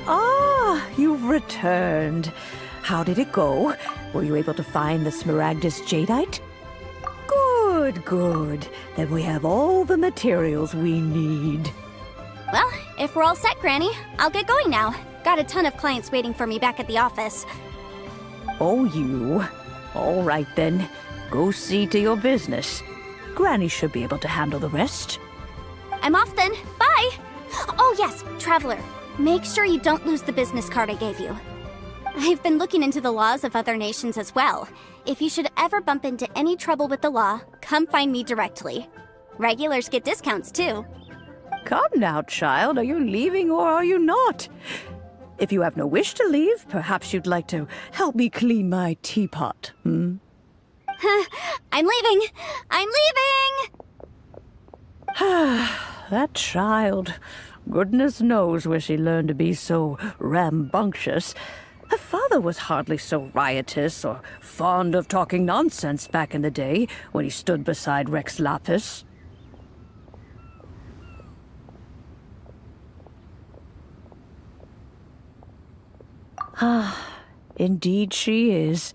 Ah, you've returned. How did it go? Were you able to find the Smaragdus Jadeite? Good, good. Then we have all the materials we need. Well, if we're all set, Granny, I'll get going now. Got a ton of clients waiting for me back at the office. Oh, you. All right, then. Go see to your business. Granny should be able to handle the rest. I'm off then. Bye! Oh yes, Traveler. Make sure you don't lose the business card I gave you. I've been looking into the laws of other nations as well. If you should ever bump into any trouble with the law, come find me directly. Regulars get discounts too. Come now, child. Are you leaving or are you not? If you have no wish to leave, perhaps you'd like to help me clean my teapot, hmm? I'm leaving! I'm leaving! That child. Goodness knows where she learned to be so rambunctious. Her father was hardly so riotous or fond of talking nonsense back in the day when he stood beside Rex Lapis. Ah, indeed she is.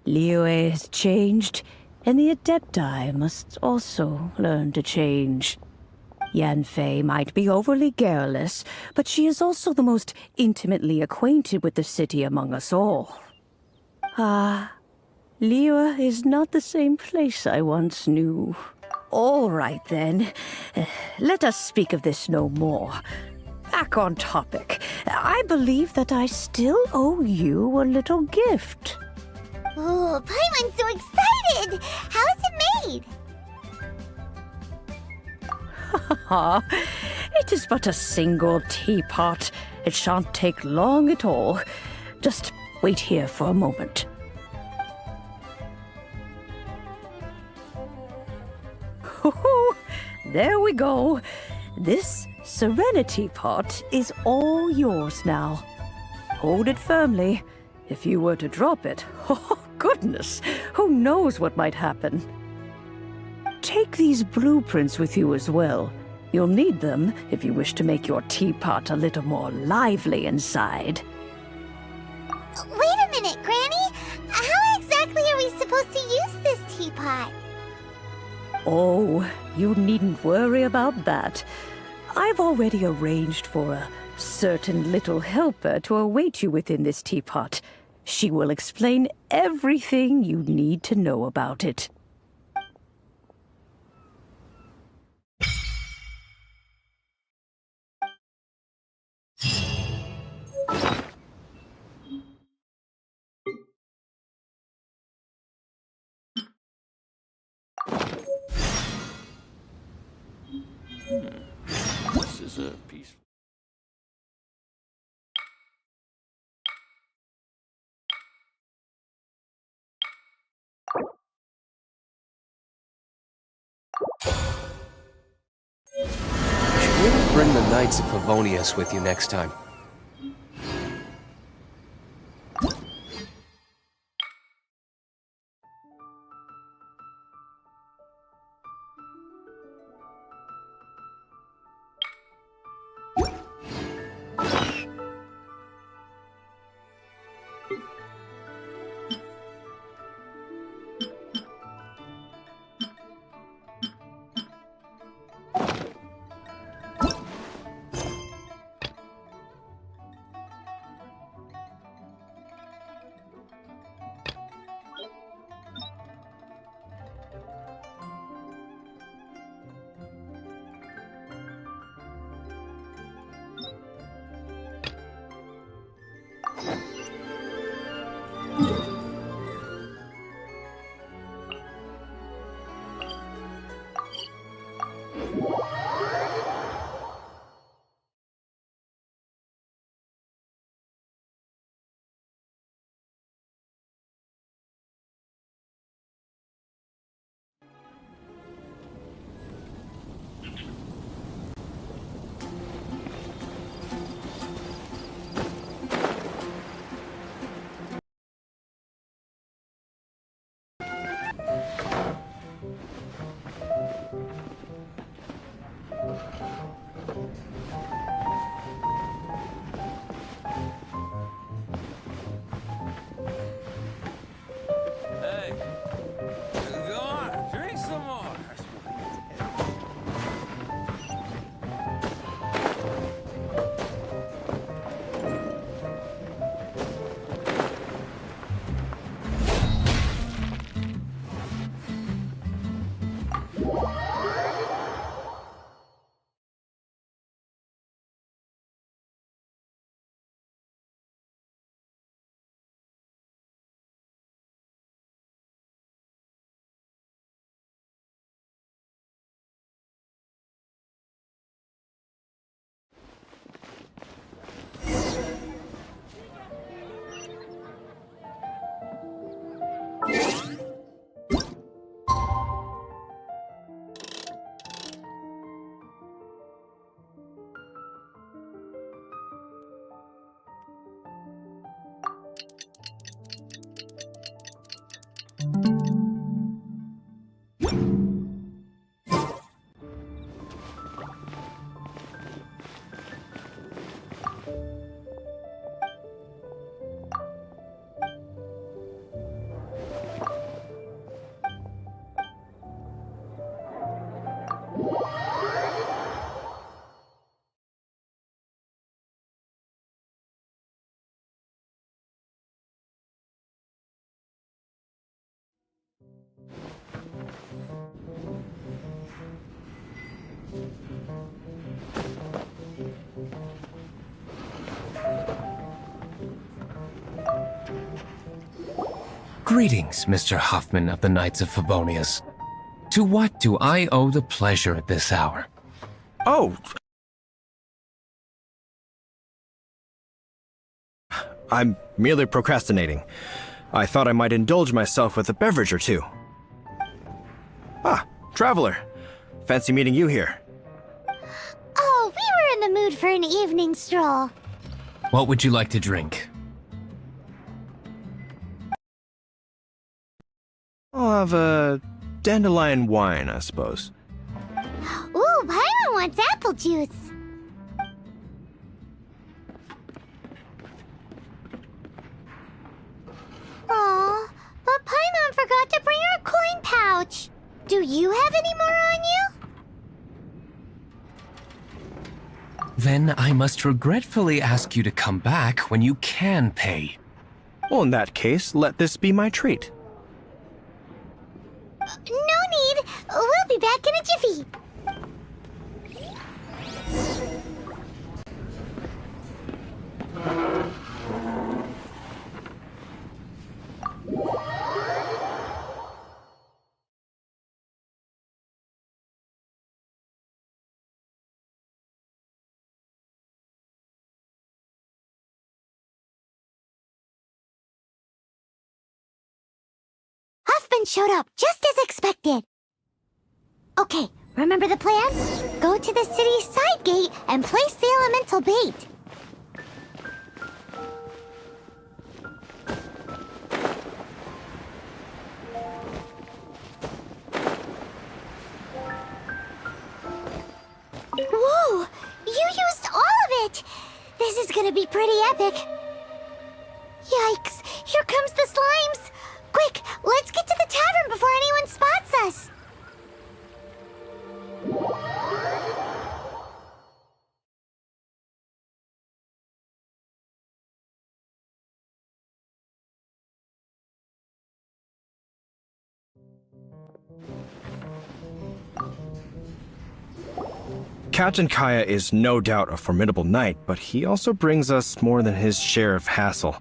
Liyue has changed, and the Adepti must also learn to change. Yanfei might be overly garrulous, but she is also the most intimately acquainted with the city among us all. Ah, Liyue is not the same place I once knew. All right, then. Let us speak of this no more. Back on topic. I believe that I still owe you a little gift. Oh, Paimon's so excited! How is it made? It is but a single teapot. It shan't take long at all. Just wait here for a moment. There we go. This Serenity pot is all yours now. Hold it firmly. If you were to drop it, oh goodness, who knows what might happen. Take these blueprints with you as well. You'll need them if you wish to make your teapot a little more lively inside. Wait a minute, Granny! How exactly are we supposed to use this teapot? Oh, you needn't worry about that. I've already arranged for a certain little helper to await you within this teapot. She will explain everything you need to know about it. This is a piece. You should really bring the Knights of Favonius with you next time. Hey, go on, drink some more. Greetings, Mr. Huffman of the Knights of Favonius. To what do I owe the pleasure at this hour? Oh! I'm merely procrastinating. I thought I might indulge myself with a beverage or two. Ah, Traveler. Fancy meeting you here. Oh, we were in the mood for an evening stroll. What would you like to drink? I'll have a dandelion wine, I suppose. Ooh, Paimon wants apple juice. Aw, but Paimon forgot to bring her coin pouch. Do you have any more on you? Then I must regretfully ask you to come back when you can pay. Well, in that case, let this be my treat. No need. We'll be back in a jiffy. Huffman showed up just as expected. Okay, remember the plan? Go to the city's side gate and place the elemental bait. Whoa! You used all of it! This is gonna be pretty epic. Yikes! Here comes the slimes! Quick, let's get to the tavern before anyone spots us! Captain Kaya is no doubt a formidable knight, but he also brings us more than his share of hassle.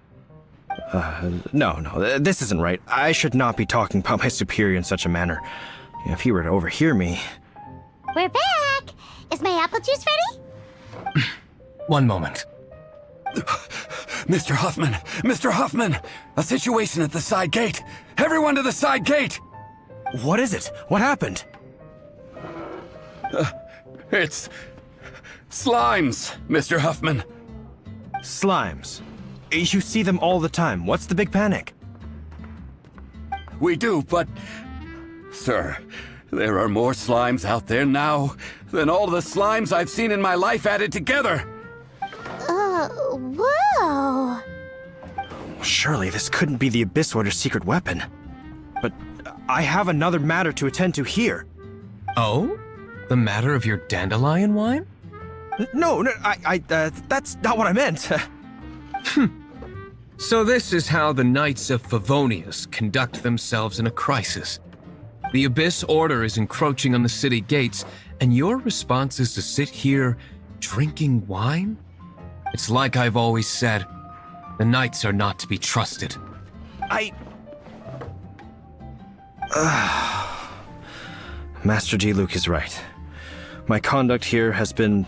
No, this isn't right. I should not be talking about my superior in such a manner. If he were to overhear me... We're back! Is my apple juice ready? One moment. Mr. Huffman! Mr. Huffman! A situation at the side gate! Everyone to the side gate! What is it? What happened? It's slimes, Mr. Huffman. Slimes. You see them all the time. What's the big panic? We do, but... Sir, there are more slimes out there now than all the slimes I've seen in my life added together. Whoa! Surely this couldn't be the Abyss Order's secret weapon. But I have another matter to attend to here. Oh? The matter of your dandelion wine? No, that's not what I meant. So this is how the Knights of Favonius conduct themselves in a crisis. The Abyss Order is encroaching on the city gates, and your response is to sit here drinking wine? It's like I've always said, the Knights are not to be trusted. Master Diluc is right. My conduct here has been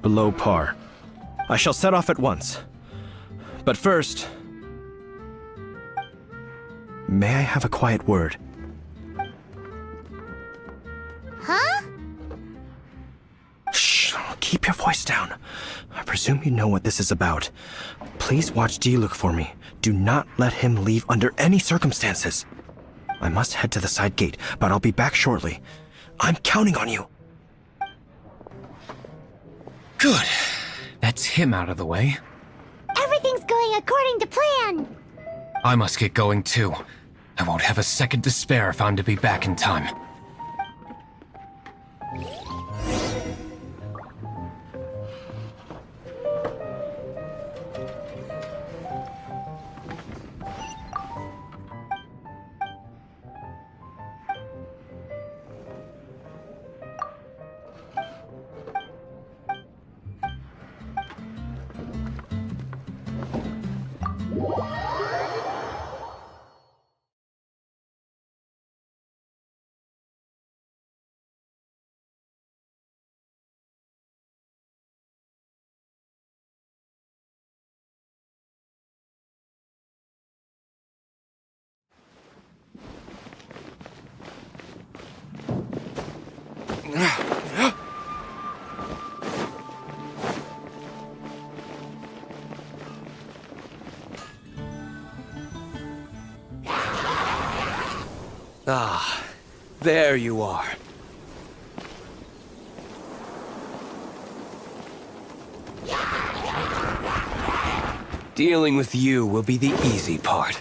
below par. I shall set off at once. But first, may I have a quiet word? Huh? Shh, keep your voice down. I presume you know what this is about. Please watch Diluc for me. Do not let him leave under any circumstances. I must head to the side gate, but I'll be back shortly. I'm counting on you. Good. That's him out of the way. Everything's going according to plan! I must get going too. I won't have a second to spare if I'm to be back in time. Ah, there you are. Dealing with you will be the easy part.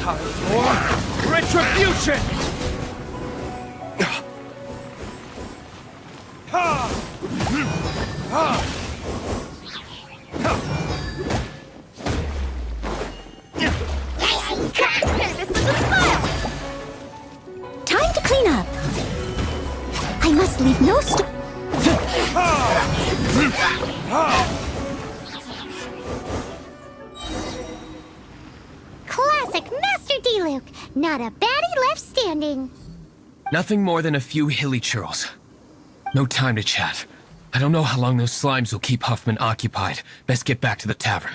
Time for retribution! Time to clean up. I must leave no Classic Master D-Luke. Not a baddie left standing. Nothing more than a few hilly churls. No time to chat. I don't know how long those slimes will keep Huffman occupied. Best get back to the tavern.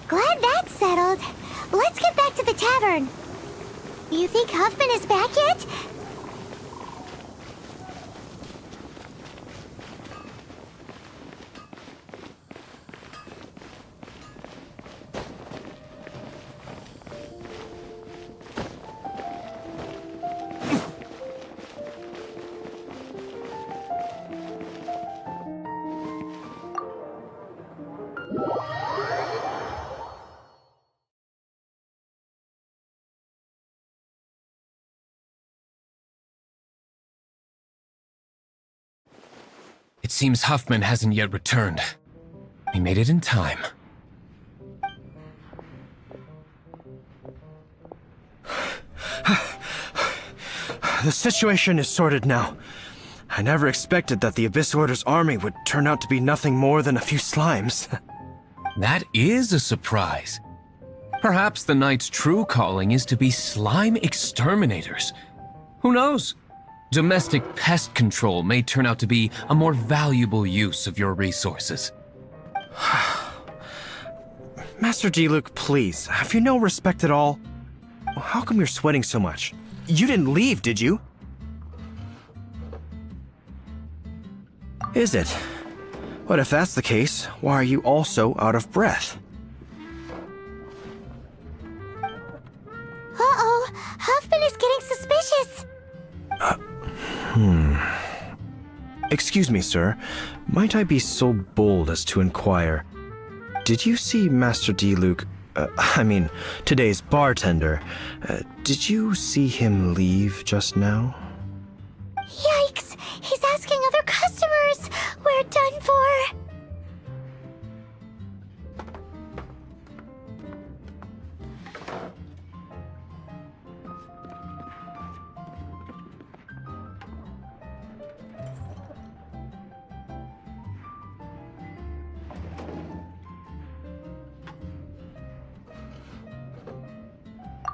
Glad that's settled. Let's get back to the tavern. You think Huffman is back yet? It seems Huffman hasn't yet returned. He made it in time. The situation is sorted now. I never expected that the Abyss Order's army would turn out to be nothing more than a few slimes. That is a surprise. Perhaps the Knight's true calling is to be slime exterminators. Who knows? Domestic pest control may turn out to be a more valuable use of your resources. Master D-Luke, please, have you no respect at all? How come you're sweating so much? You didn't leave, did you? Is it? But if that's the case, why are you also out of breath? Uh-oh, Huffman is getting suspicious. Excuse me, sir. Might I be so bold as to inquire? Did you see Master D-Luke, today's bartender? Did you see him leave just now? Yikes! He's asking other customers! We're done for!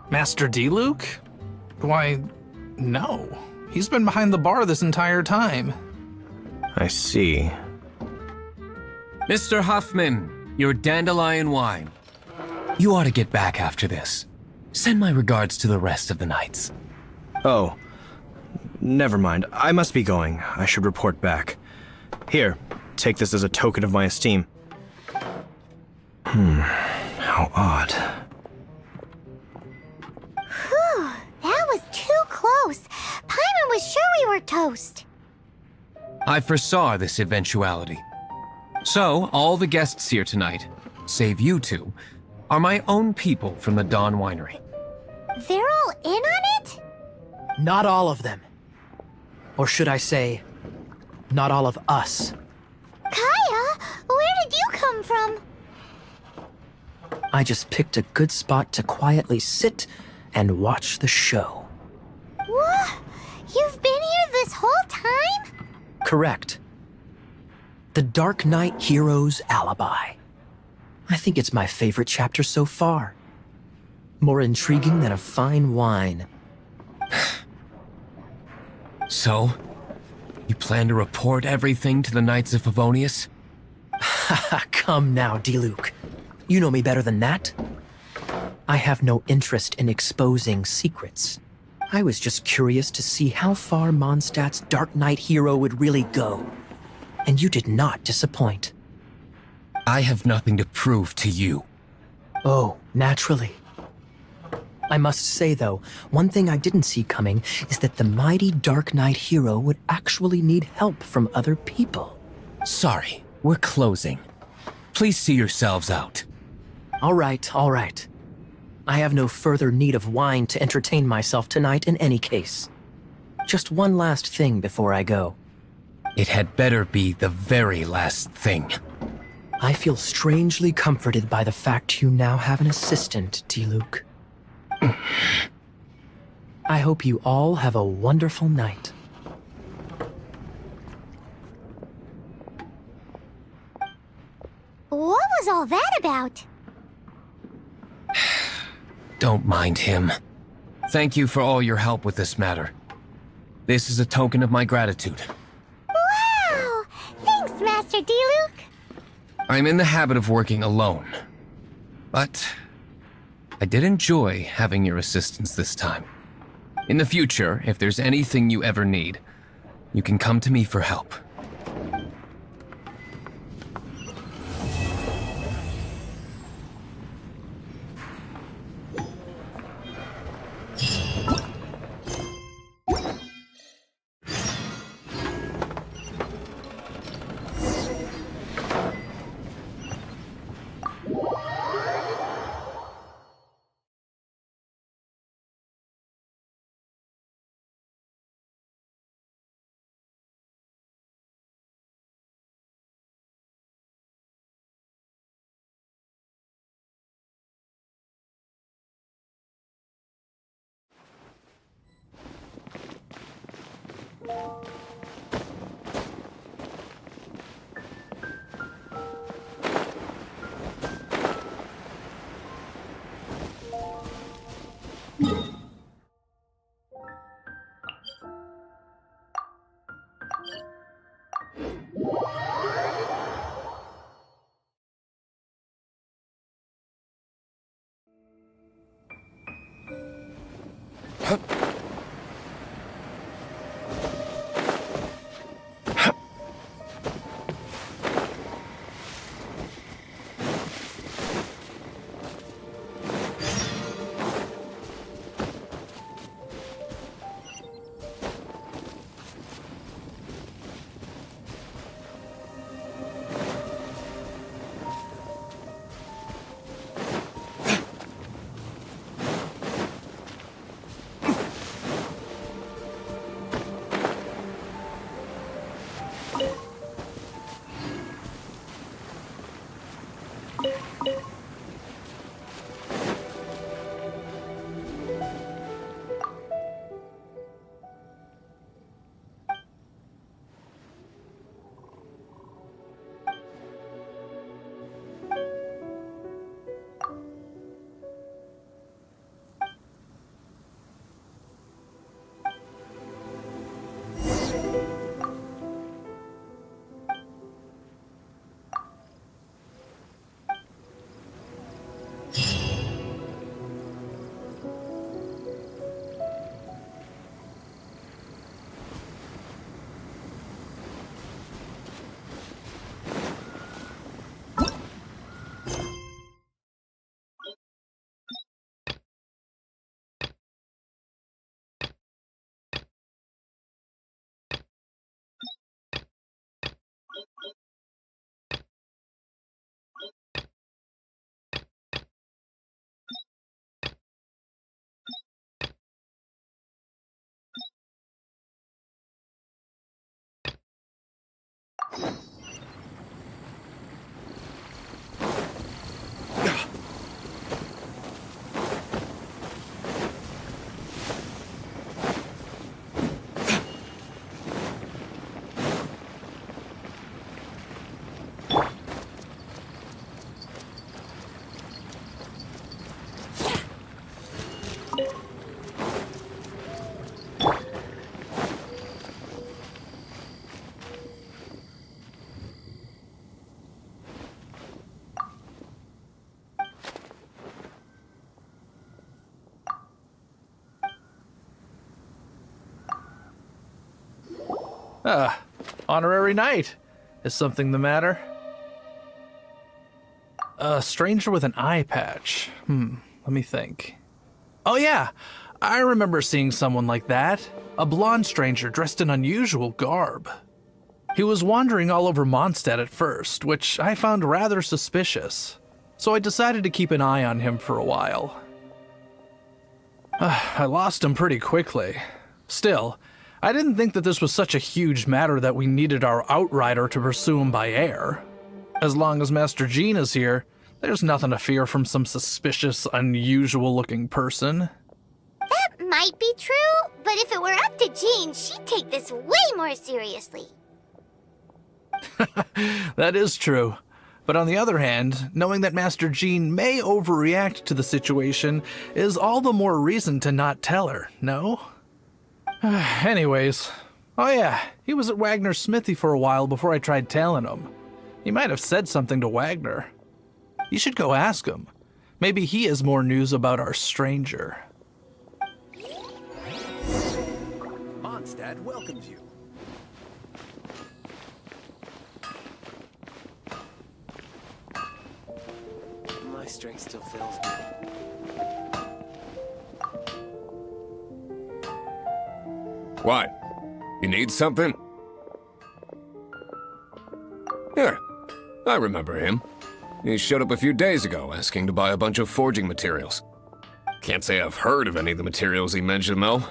Master D-Luke? Why, no. He's been behind the bar this entire time. I see. Mr. Huffman, your dandelion wine. You ought to get back after this. Send my regards to the rest of the knights. Oh, never mind. I must be going. I should report back. Here, take this as a token of my esteem. How odd. Whew, that was too close. Paimon was sure we were toast. I foresaw this eventuality. So, all the guests here tonight, save you two, are my own people from the Dawn Winery. They're all in on it? Not all of them. Or should I say, not all of us. Kaya, where did you come from? I just picked a good spot to quietly sit and watch the show. What? You've been here this whole time? Correct. The Dark Knight Hero's Alibi. I think it's my favorite chapter so far. More intriguing than a fine wine. So, you plan to report everything to the Knights of Favonius? Haha, come now, D-Luke. You know me better than that. I have no interest in exposing secrets. I was just curious to see how far Mondstadt's Dark Knight hero would really go. And you did not disappoint. I have nothing to prove to you. Oh, naturally. I must say, though, one thing I didn't see coming is that the mighty Dark Knight hero would actually need help from other people. Sorry, we're closing. Please see yourselves out. All right, all right. I have no further need of wine to entertain myself tonight in any case. Just one last thing before I go. It had better be the very last thing. I feel strangely comforted by the fact you now have an assistant, D-Luke. I hope you all have a wonderful night. What was all that about? Don't mind him. Thank you for all your help with this matter. This is a token of my gratitude. Wow! Thanks, Master D-Luke. I'm in the habit of working alone. But I did enjoy having your assistance this time. In the future, if there's anything you ever need, you can come to me for help. Honorary knight. Is something the matter? A stranger with an eye patch. Let me think. Oh yeah, I remember seeing someone like that. A blonde stranger dressed in unusual garb. He was wandering all over Mondstadt at first, which I found rather suspicious, so I decided to keep an eye on him for a while. I lost him pretty quickly. Still, I didn't think that this was such a huge matter that we needed our outrider to pursue him by air. As long as Master Jean is here, there's nothing to fear from some suspicious, unusual-looking person. That might be true, but if it were up to Jean, she'd take this way more seriously. That is true. But on the other hand, knowing that Master Jean may overreact to the situation is all the more reason to not tell her, no? Anyways, oh yeah, he was at Wagner's smithy for a while before I tried tailing him. He might have said something to Wagner. You should go ask him. Maybe he has more news about our stranger. Mondstadt welcomes you. My strength still fails me. What? You need something? Here, I remember him. He showed up a few days ago asking to buy a bunch of forging materials. Can't say I've heard of any of the materials he mentioned, though.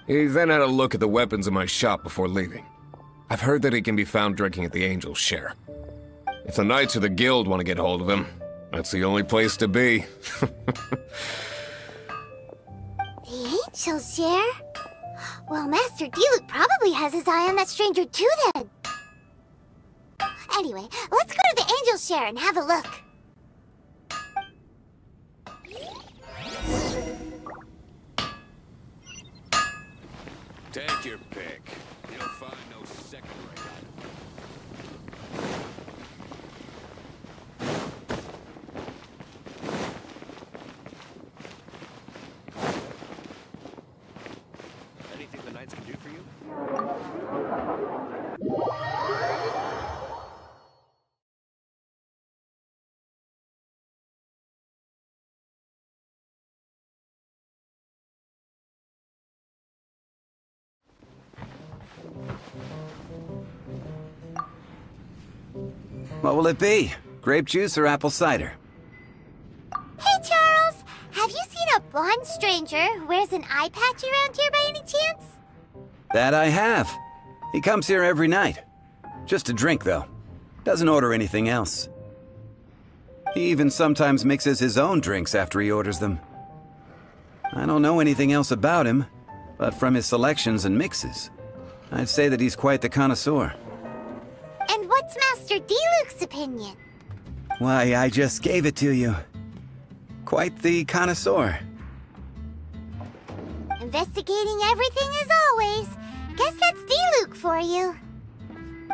He then had a look at the weapons in my shop before leaving. I've heard that he can be found drinking at the Angel's Share. If the Knights or the Guild want to get hold of him, that's the only place to be. The Angel's Share? Well, Master Diluc probably has his eye on that stranger too, then. Anyway, let's go to the Angel's Share and have a look. Take your pick. You'll find no second-rate item. Anything the Knights can do for you? What will it be? Grape juice or apple cider? Hey, Charles! Have you seen a blonde stranger who wears an eye patch around here by any chance? That I have. He comes here every night. Just to drink, though. Doesn't order anything else. He even sometimes mixes his own drinks after he orders them. I don't know anything else about him, but from his selections and mixes, I'd say that he's quite the connoisseur. And what's Master Diluc's opinion? Why, I just gave it to you. Quite the connoisseur. Investigating everything as always. Guess that's Diluc for you.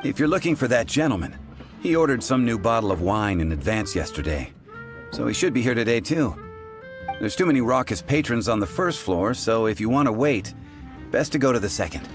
If you're looking for that gentleman, he ordered some new bottle of wine in advance yesterday. So he should be here today too. There's too many raucous patrons on the first floor, so if you want to wait, best to go to the second.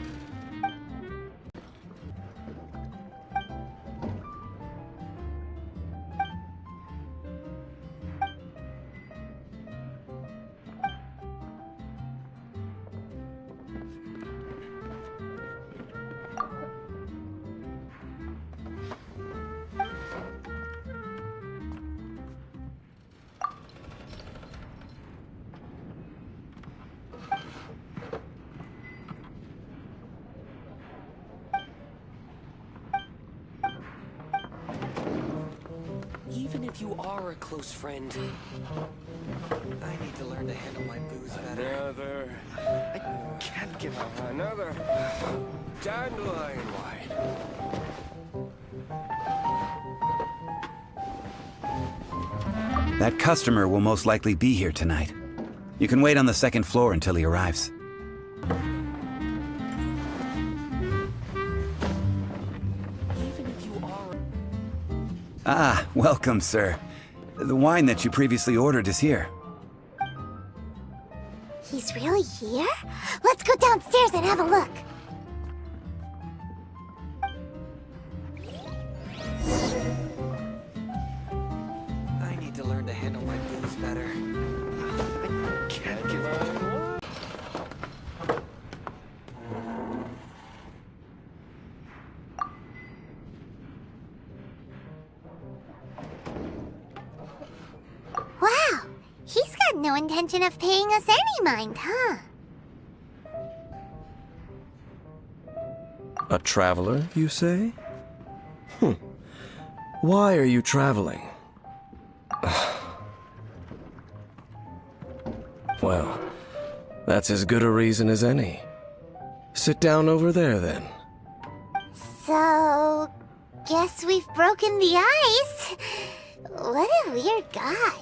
Even if you are a close friend, I need to learn to handle my booze better. I can't give up. Another dandelion wine. That customer will most likely be here tonight. You can wait on the second floor until he arrives. Even if you are... Ah, welcome, sir. The wine that you previously ordered is here. He's really here? Let's go downstairs and have a look. I need to learn to handle my booze better. I can't give up. No intention of paying us any mind, huh? A traveler, you say? Why are you traveling? Well, that's as good a reason as any. Sit down over there, then. So, guess we've broken the ice. What a weird guy.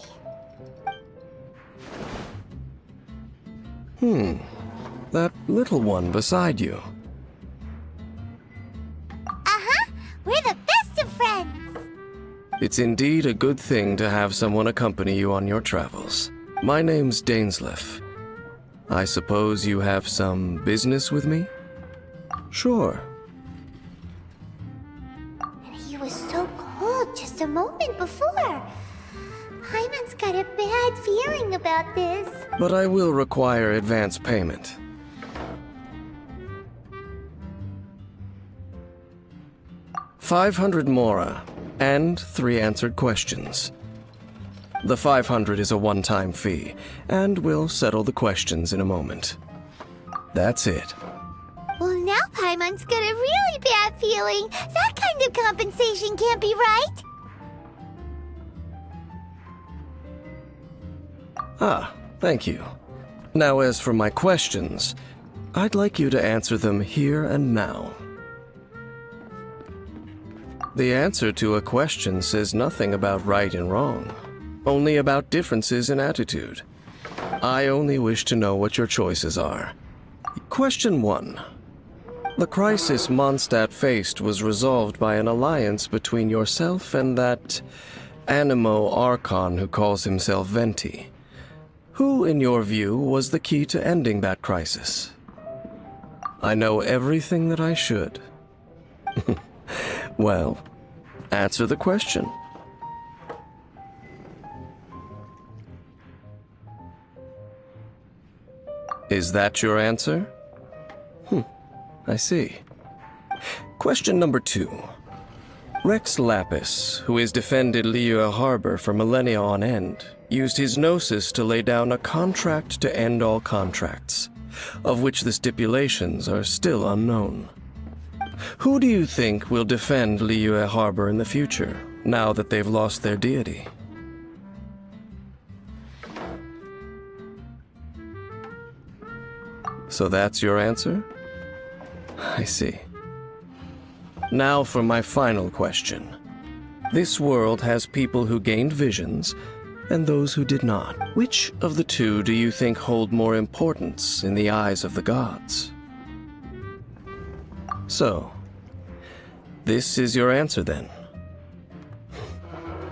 That little one beside you. Uh-huh, we're the best of friends. It's indeed a good thing to have someone accompany you on your travels. My name's Dainsleif. I suppose you have some business with me? Sure. And he was so cold just a moment before. Paimon's got a bad feeling about this. But I will require advance payment. $500 mora, and 3 answered questions. The 500 is a one-time fee, and we'll settle the questions in a moment. That's it. Well, now Paimon's got a really bad feeling. That kind of compensation can't be right. Ah, thank you. Now as for my questions, I'd like you to answer them here and now. The answer to a question says nothing about right and wrong, only about differences in attitude. I only wish to know what your choices are. Question 1. The crisis Mondstadt faced was resolved by an alliance between yourself and that Animo Archon who calls himself Venti. Who, in your view, was the key to ending that crisis? I know everything that I should. Well, answer the question. Is that your answer? I see. Question number 2. Rex Lapis, who has defended Liyue Harbor for millennia on end, used his gnosis to lay down a contract to end all contracts, of which the stipulations are still unknown. Who do you think will defend Liyue Harbor in the future, now that they've lost their deity? So that's your answer? I see. Now for my final question. This world has people who gained visions, and those who did not. Which of the two do you think hold more importance in the eyes of the gods? So, this is your answer then?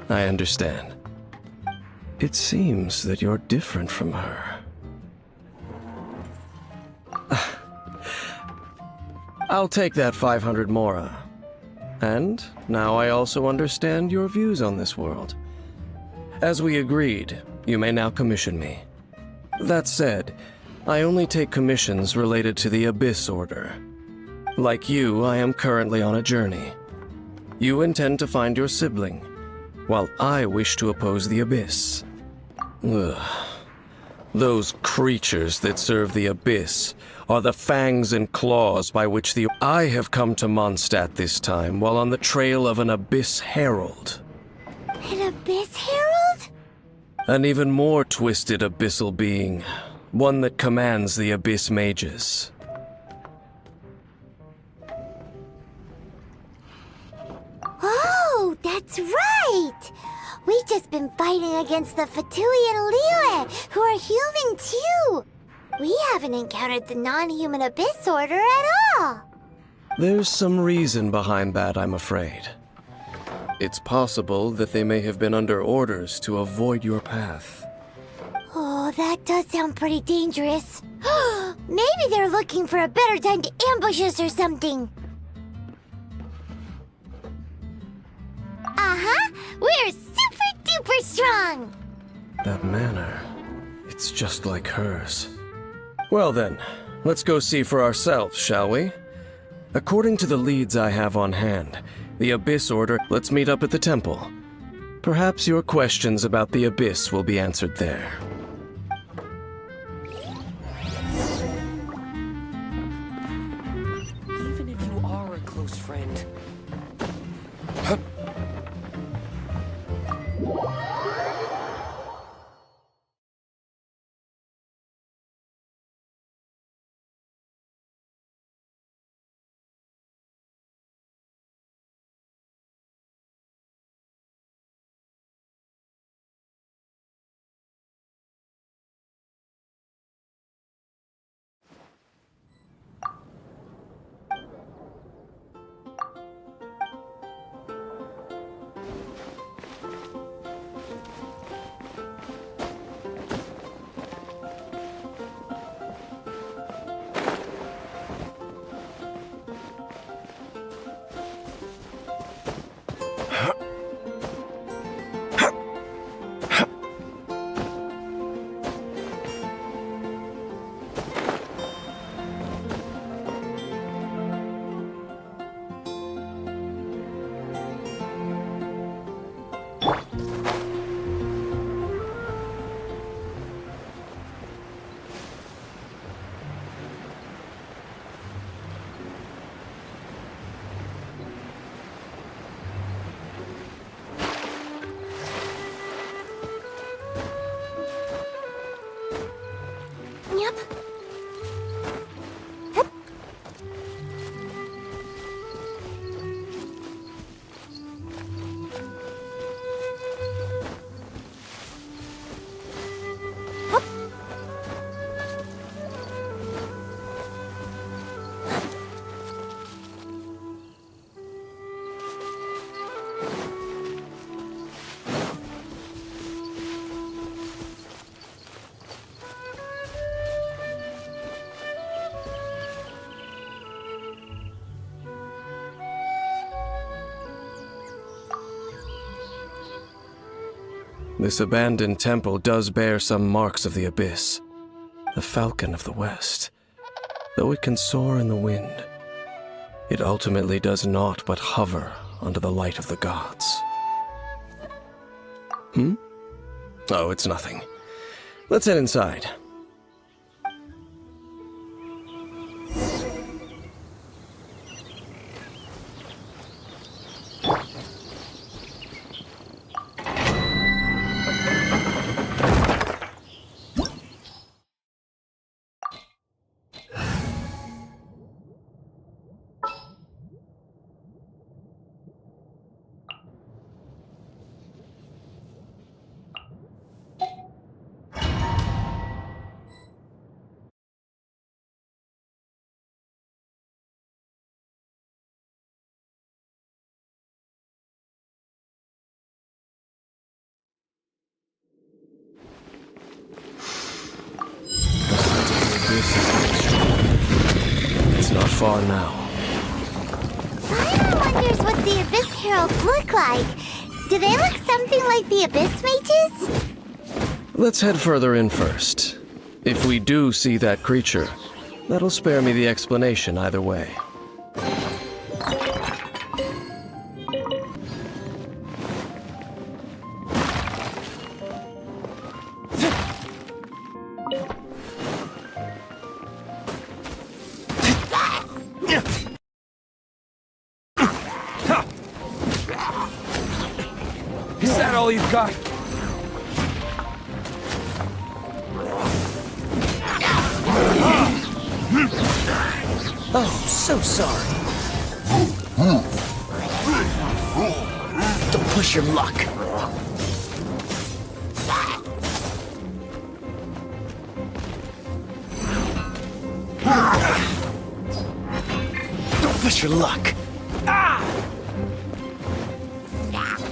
I understand. It seems that you're different from her. I'll take that 500 mora. And now I also understand your views on this world. As we agreed, you may now commission me. That said, I only take commissions related to the Abyss Order. Like you, I am currently on a journey. You intend to find your sibling, while I wish to oppose the Abyss. Ugh. Those creatures that serve the Abyss are the fangs and claws by which I have come to Mondstadt this time while on the trail of an Abyss Herald. An Abyss Herald? An even more twisted abyssal being, one that commands the Abyss Mages. Oh, that's right! We've just been fighting against the Fatui and Liyue, who are human too! We haven't encountered the non-human Abyss Order at all! There's some reason behind that, I'm afraid. It's possible that they may have been under orders to avoid your path. Oh, that does sound pretty dangerous. Maybe they're looking for a better time to ambush us or something. Uh-huh! We're super duper strong! That manner, it's just like hers. Well then, let's go see for ourselves, shall we? According to the leads I have on hand, the Abyss Order, let's meet up at the temple. Perhaps your questions about the Abyss will be answered there. This abandoned temple does bear some marks of the abyss. The falcon of the west. Though it can soar in the wind, it ultimately does naught but hover under the light of the gods. Oh, it's nothing. Let's head inside. It's not far now. Garena wonders what the Abyss Heralds look like. Do they look something like the Abyss Mages? Let's head further in first. If we do see that creature, that'll spare me the explanation either way. Is that all you've got? Oh, so sorry. Don't push your luck. Don't push your luck.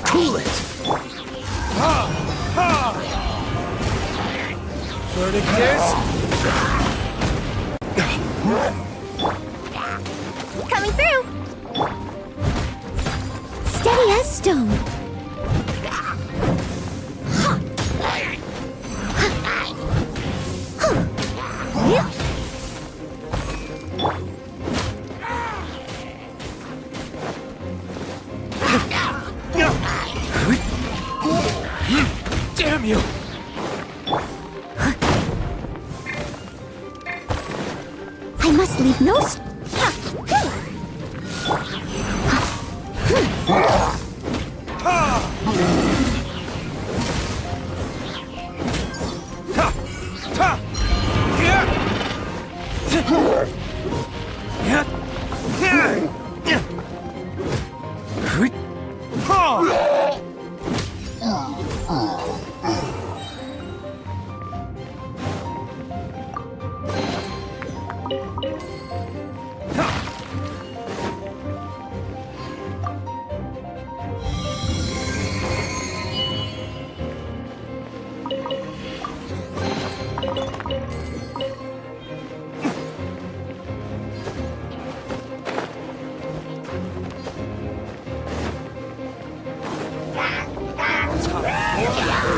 Cool it. Coming through! Steady as stone. Damn you! I must leave no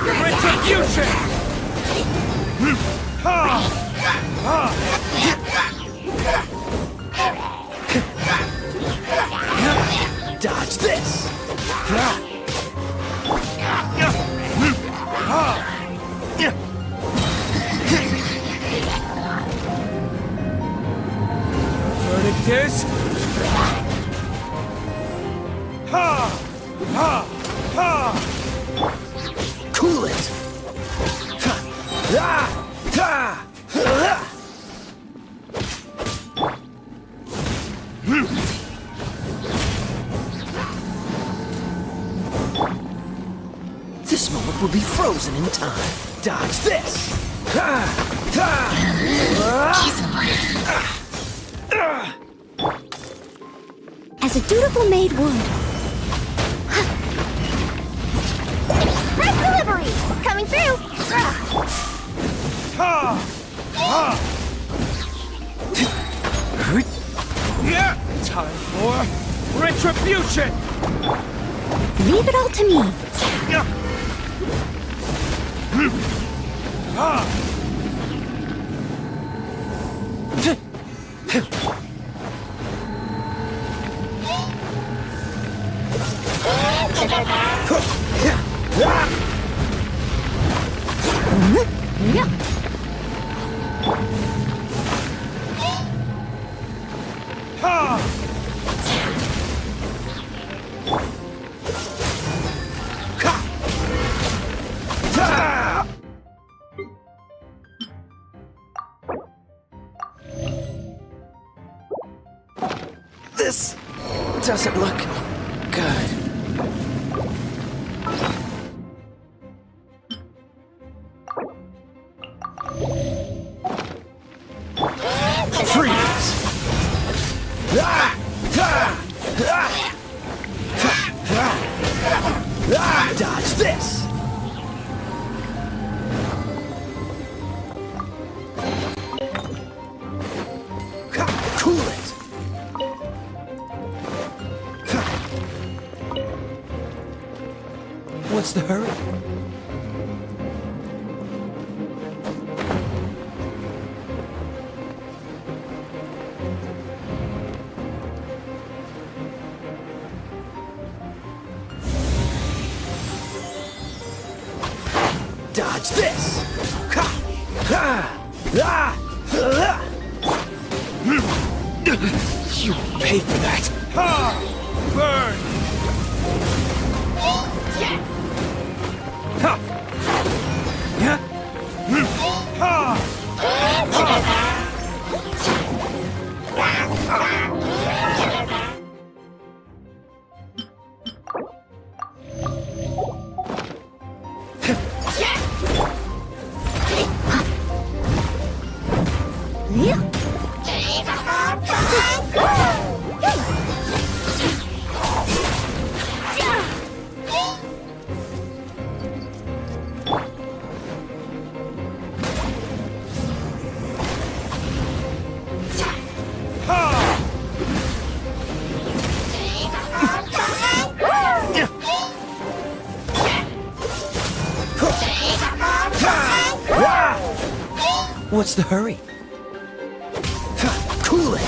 Retribution! Dodge this. Verdict is... Cool it. This moment will be frozen in time. Dodge this. as a dutiful maid would. Express delivery! Coming through! Time for retribution! Leave it all to me. This doesn't look good. Freeze! Dodge this! Cool it! What's the hurry? Dodge this! You pay for that! Burn! What's the hurry? Cool it!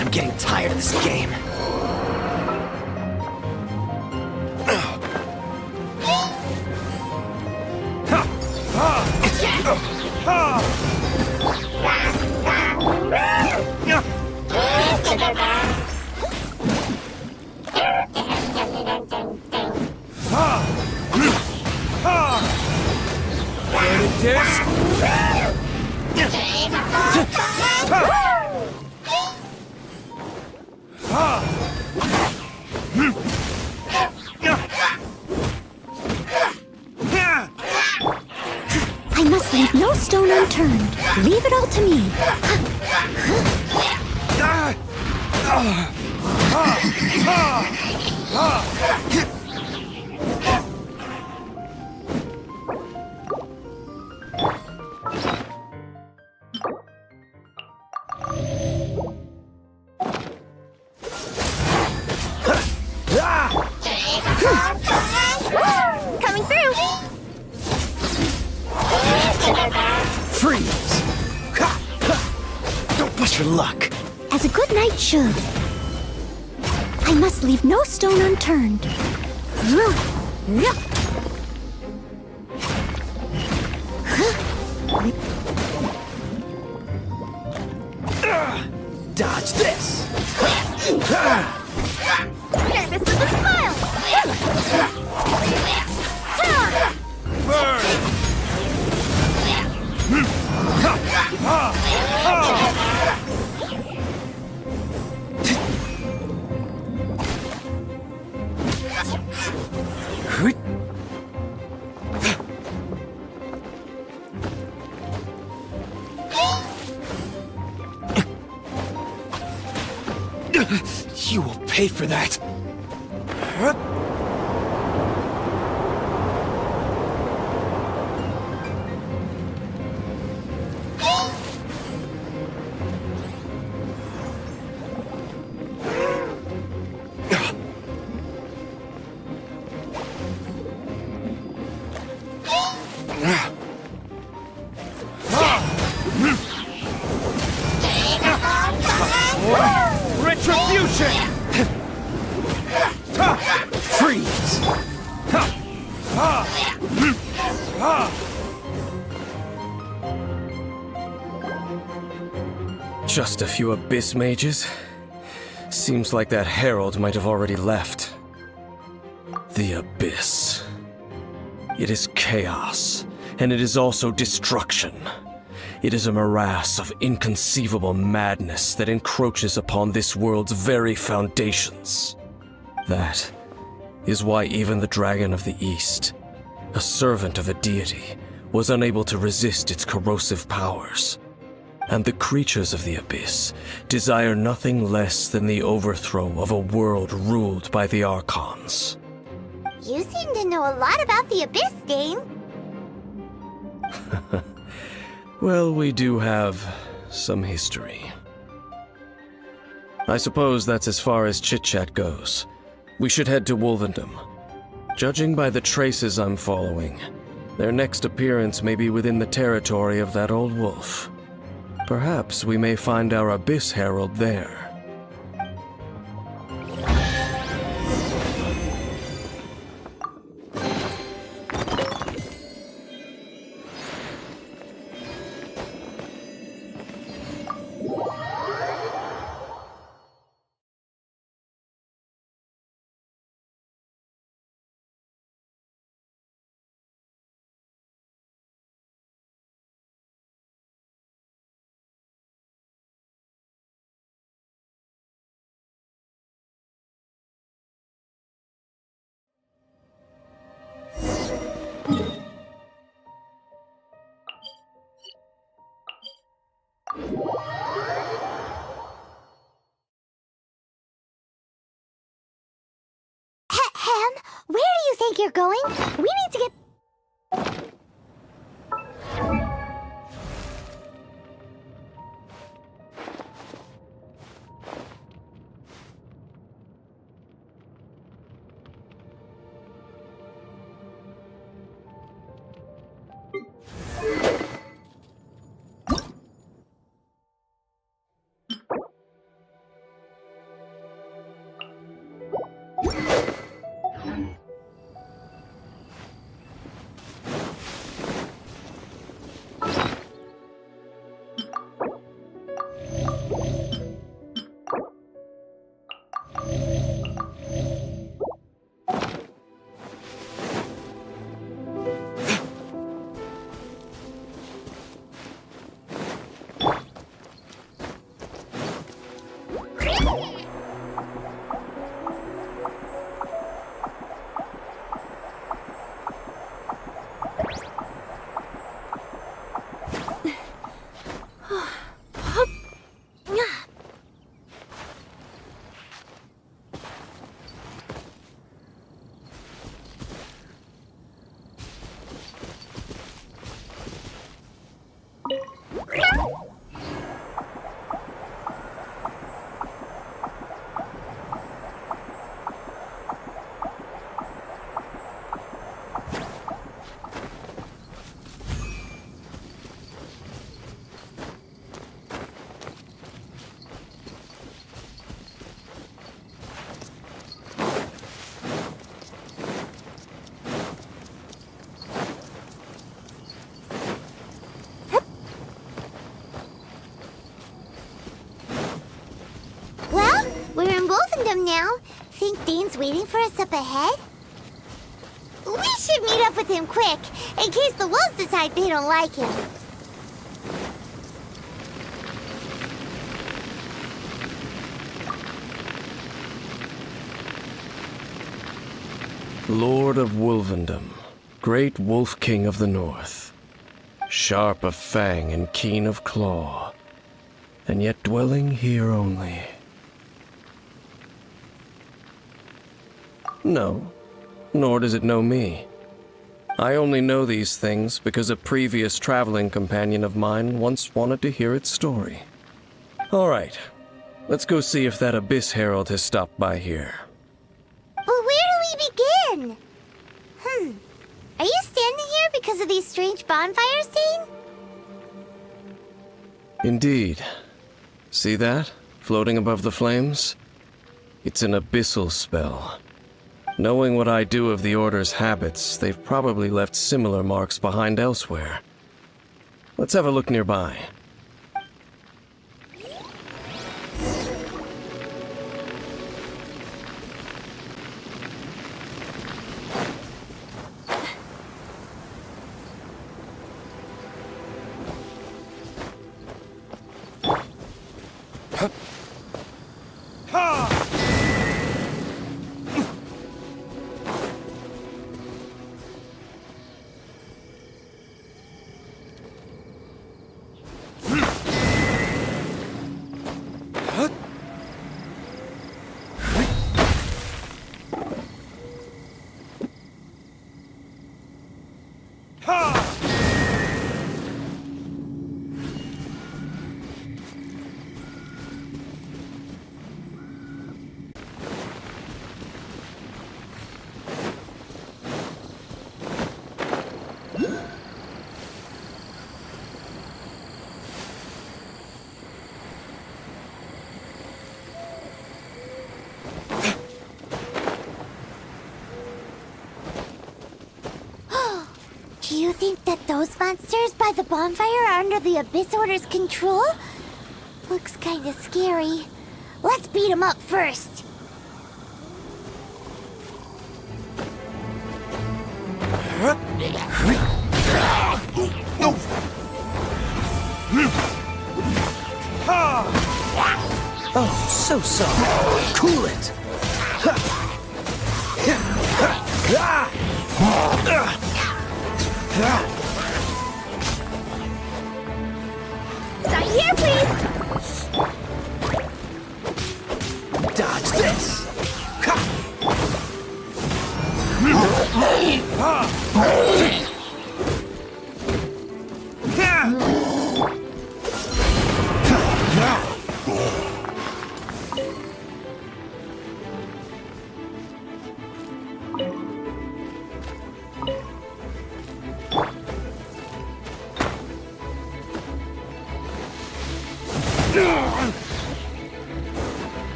I'm getting tired of this game. I must leave no stone unturned. Leave it all to me. Coming through! Freeze! Don't push your luck. As a good knight should. I must leave no stone unturned. Dodge this! Service with a smile! You will pay for that. Freeze! Just a few Abyss mages? Seems like that herald might have already left. The Abyss. It is chaos, and it is also destruction. It is a morass of inconceivable madness that encroaches upon this world's very foundations. That is why even the Dragon of the East, a servant of a deity, was unable to resist its corrosive powers. And the creatures of the Abyss desire nothing less than the overthrow of a world ruled by the Archons. You seem to know a lot about the Abyss, Dane. Well, we do have some history. I suppose that's as far as chit-chat goes. We should head to Wolvendom. Judging by the traces I'm following, their next appearance may be within the territory of that old wolf. Perhaps we may find our Abyss Herald there. Ham, where do you think you're going? We need to get... We're in Wolfendom now. Think Dane's waiting for us up ahead? We should meet up with him quick, in case the wolves decide they don't like him. Lord of Wolvendom, great Wolf King of the North, sharp of fang and keen of claw, and yet dwelling here only. No, nor does it know me. I only know these things because a previous traveling companion of mine once wanted to hear its story. All right, let's go see if that Abyss Herald has stopped by here. But where do we begin? Are you standing here because of these strange bonfires, Dane? Indeed. See that, floating above the flames? It's an abyssal spell. Knowing what I do of the Order's habits, they've probably left similar marks behind elsewhere. Let's have a look nearby. Do you think that those monsters by the bonfire are under the Abyss Order's control? Looks kinda scary. Let's beat them up first. Oh, so sorry. Cool it. Stay here, please! Dodge this.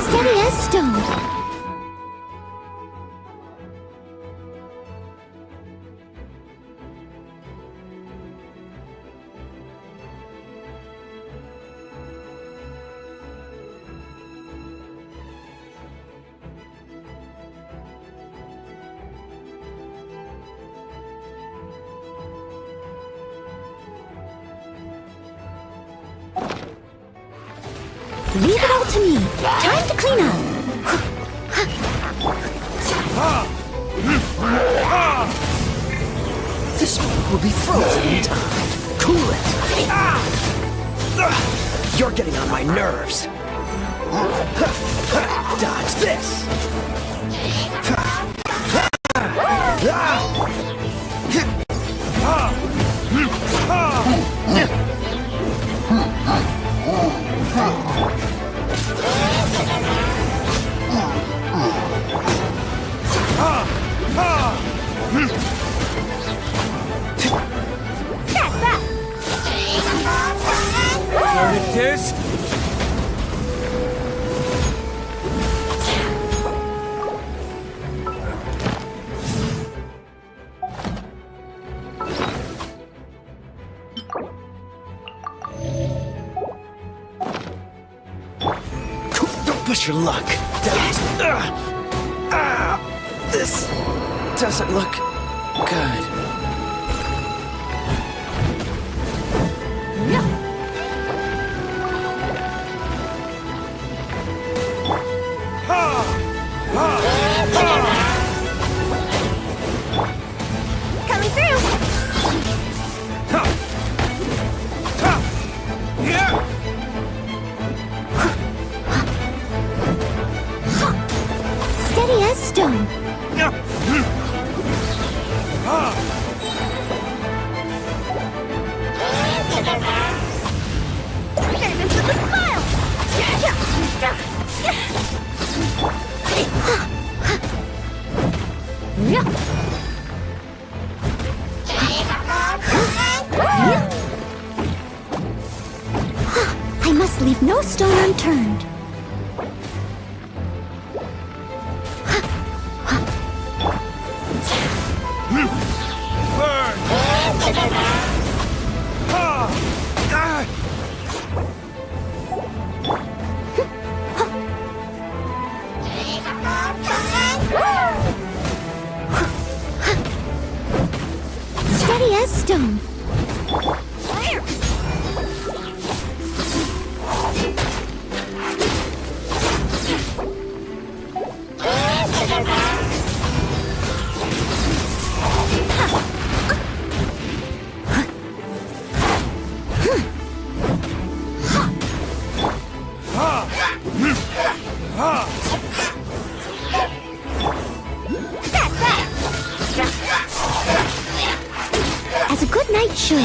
Steady as stone. Leave it all to me. Time to clean up. This one will be frozen in time. Cool it. You're getting on my nerves. Dodge this. This? Don't push your luck. This doesn't look good. I must leave no stone unturned. Steady as stone. As a good knight should.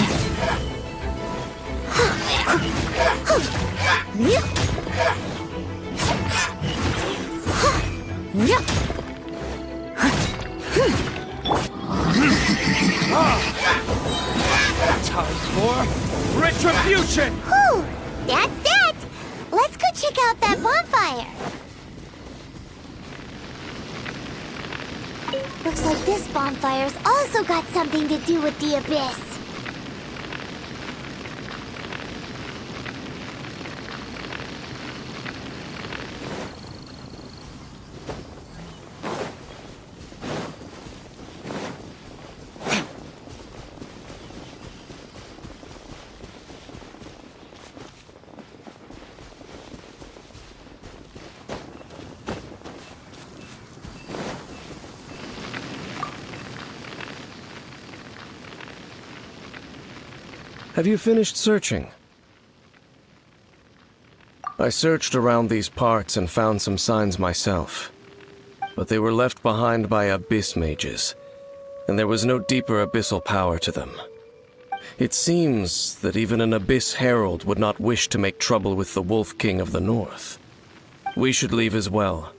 Time for retribution! Whew, that's that! Let's go check out that bonfire. Looks like this bonfire's also got something to do with the abyss. Have you finished searching? I searched around these parts and found some signs myself, but they were left behind by abyss mages, and there was no deeper abyssal power to them. It seems that even an abyss herald would not wish to make trouble with the Wolf King of the North. We should leave as well.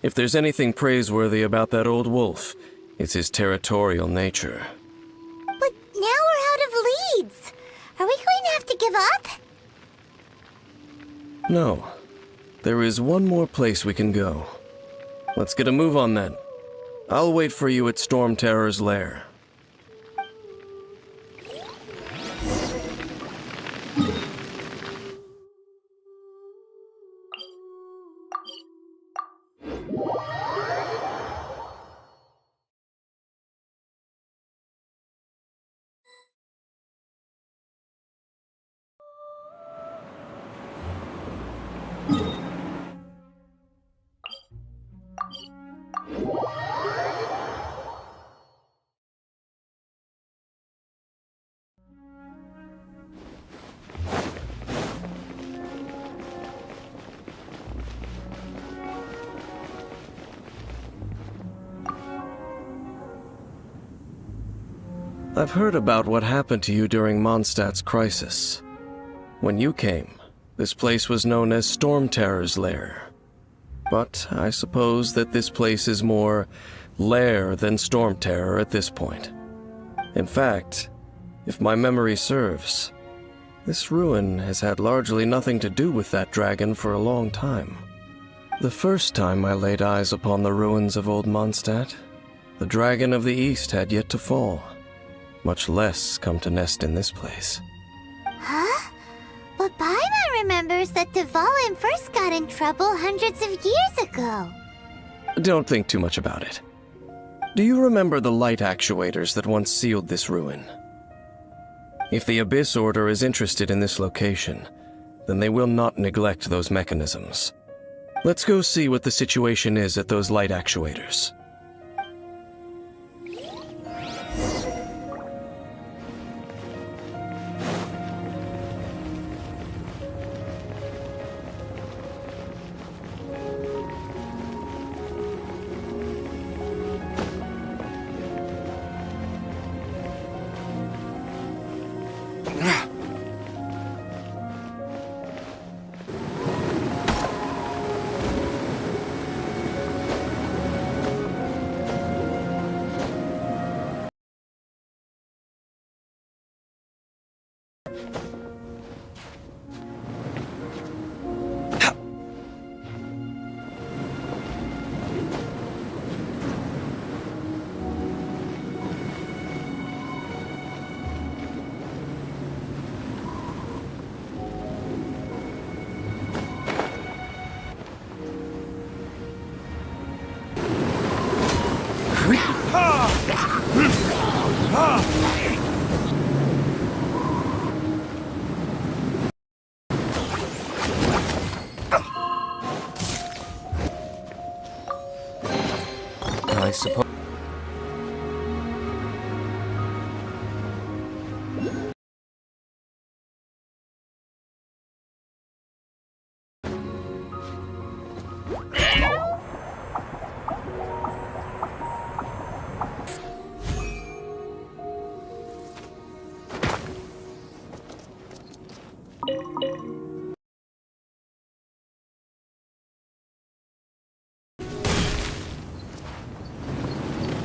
If there's anything praiseworthy about that old wolf, it's his territorial nature. But now we're out of leads. Are we going to have to give up? No. There is one more place we can go. Let's get a move on then. I'll wait for you at Storm Terror's lair. I've heard about what happened to you during Mondstadt's crisis. When you came, this place was known as Storm Terror's lair. But I suppose that this place is more lair than Storm Terror at this point. In fact, if my memory serves, this ruin has had largely nothing to do with that dragon for a long time. The first time I laid eyes upon the ruins of old Mondstadt, the dragon of the East had yet to fall, much less come to nest in this place. Huh? But Paimon remembers that Dvalin first got in trouble hundreds of years ago. Don't think too much about it. Do you remember the light actuators that once sealed this ruin? If the Abyss Order is interested in this location, then they will not neglect those mechanisms. Let's go see what the situation is at those light actuators. suppose.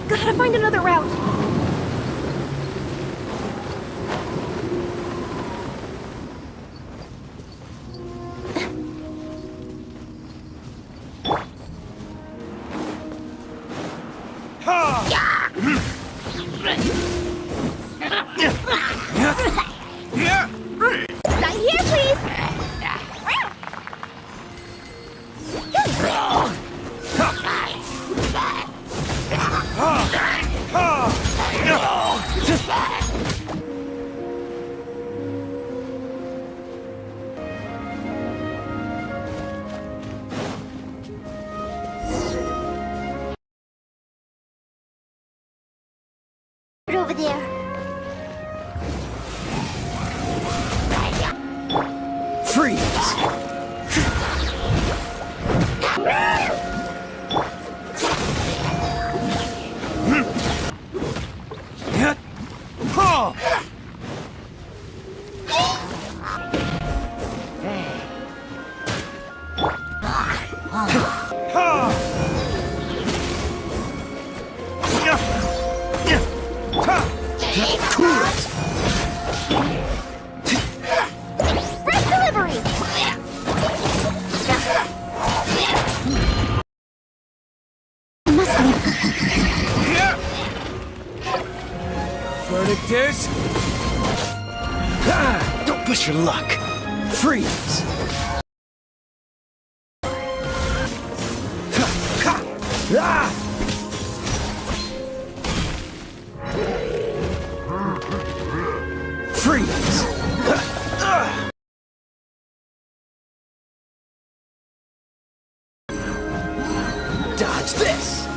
Gotta find another route. Right here, please. Over there. Freeze! Break delivery! Verdictus? Don't push your luck. Freeze! Freeze! Dodge this!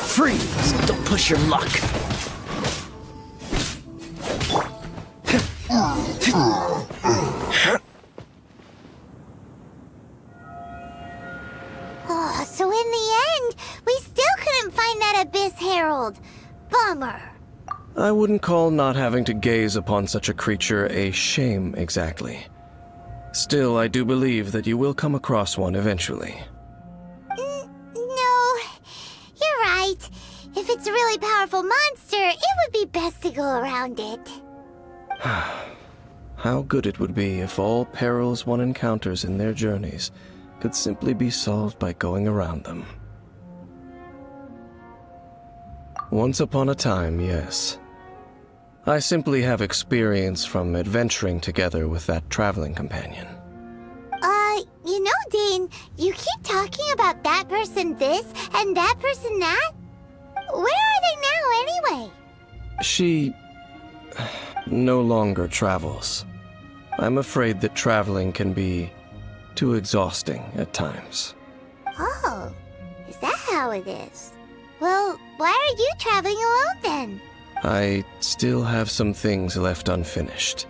Freeze! Don't push your luck. Oh, so in the end, we still couldn't find that Abyss Herald. Bummer. I wouldn't call not having to gaze upon such a creature a shame exactly. Still, I do believe that you will come across one eventually. No, you're right. If it's a really powerful monster, it would be best to go around it. How good it would be if all perils one encounters in their journeys could simply be solved by going around them. Once upon a time, yes. I simply have experience from adventuring together with that traveling companion. You know, Dane, you keep talking about that person this and that person that. Where are they now, anyway? She no longer travels. I'm afraid that traveling can be too exhausting at times. Oh, is that how it is? Well, why are you traveling alone then? I still have some things left unfinished.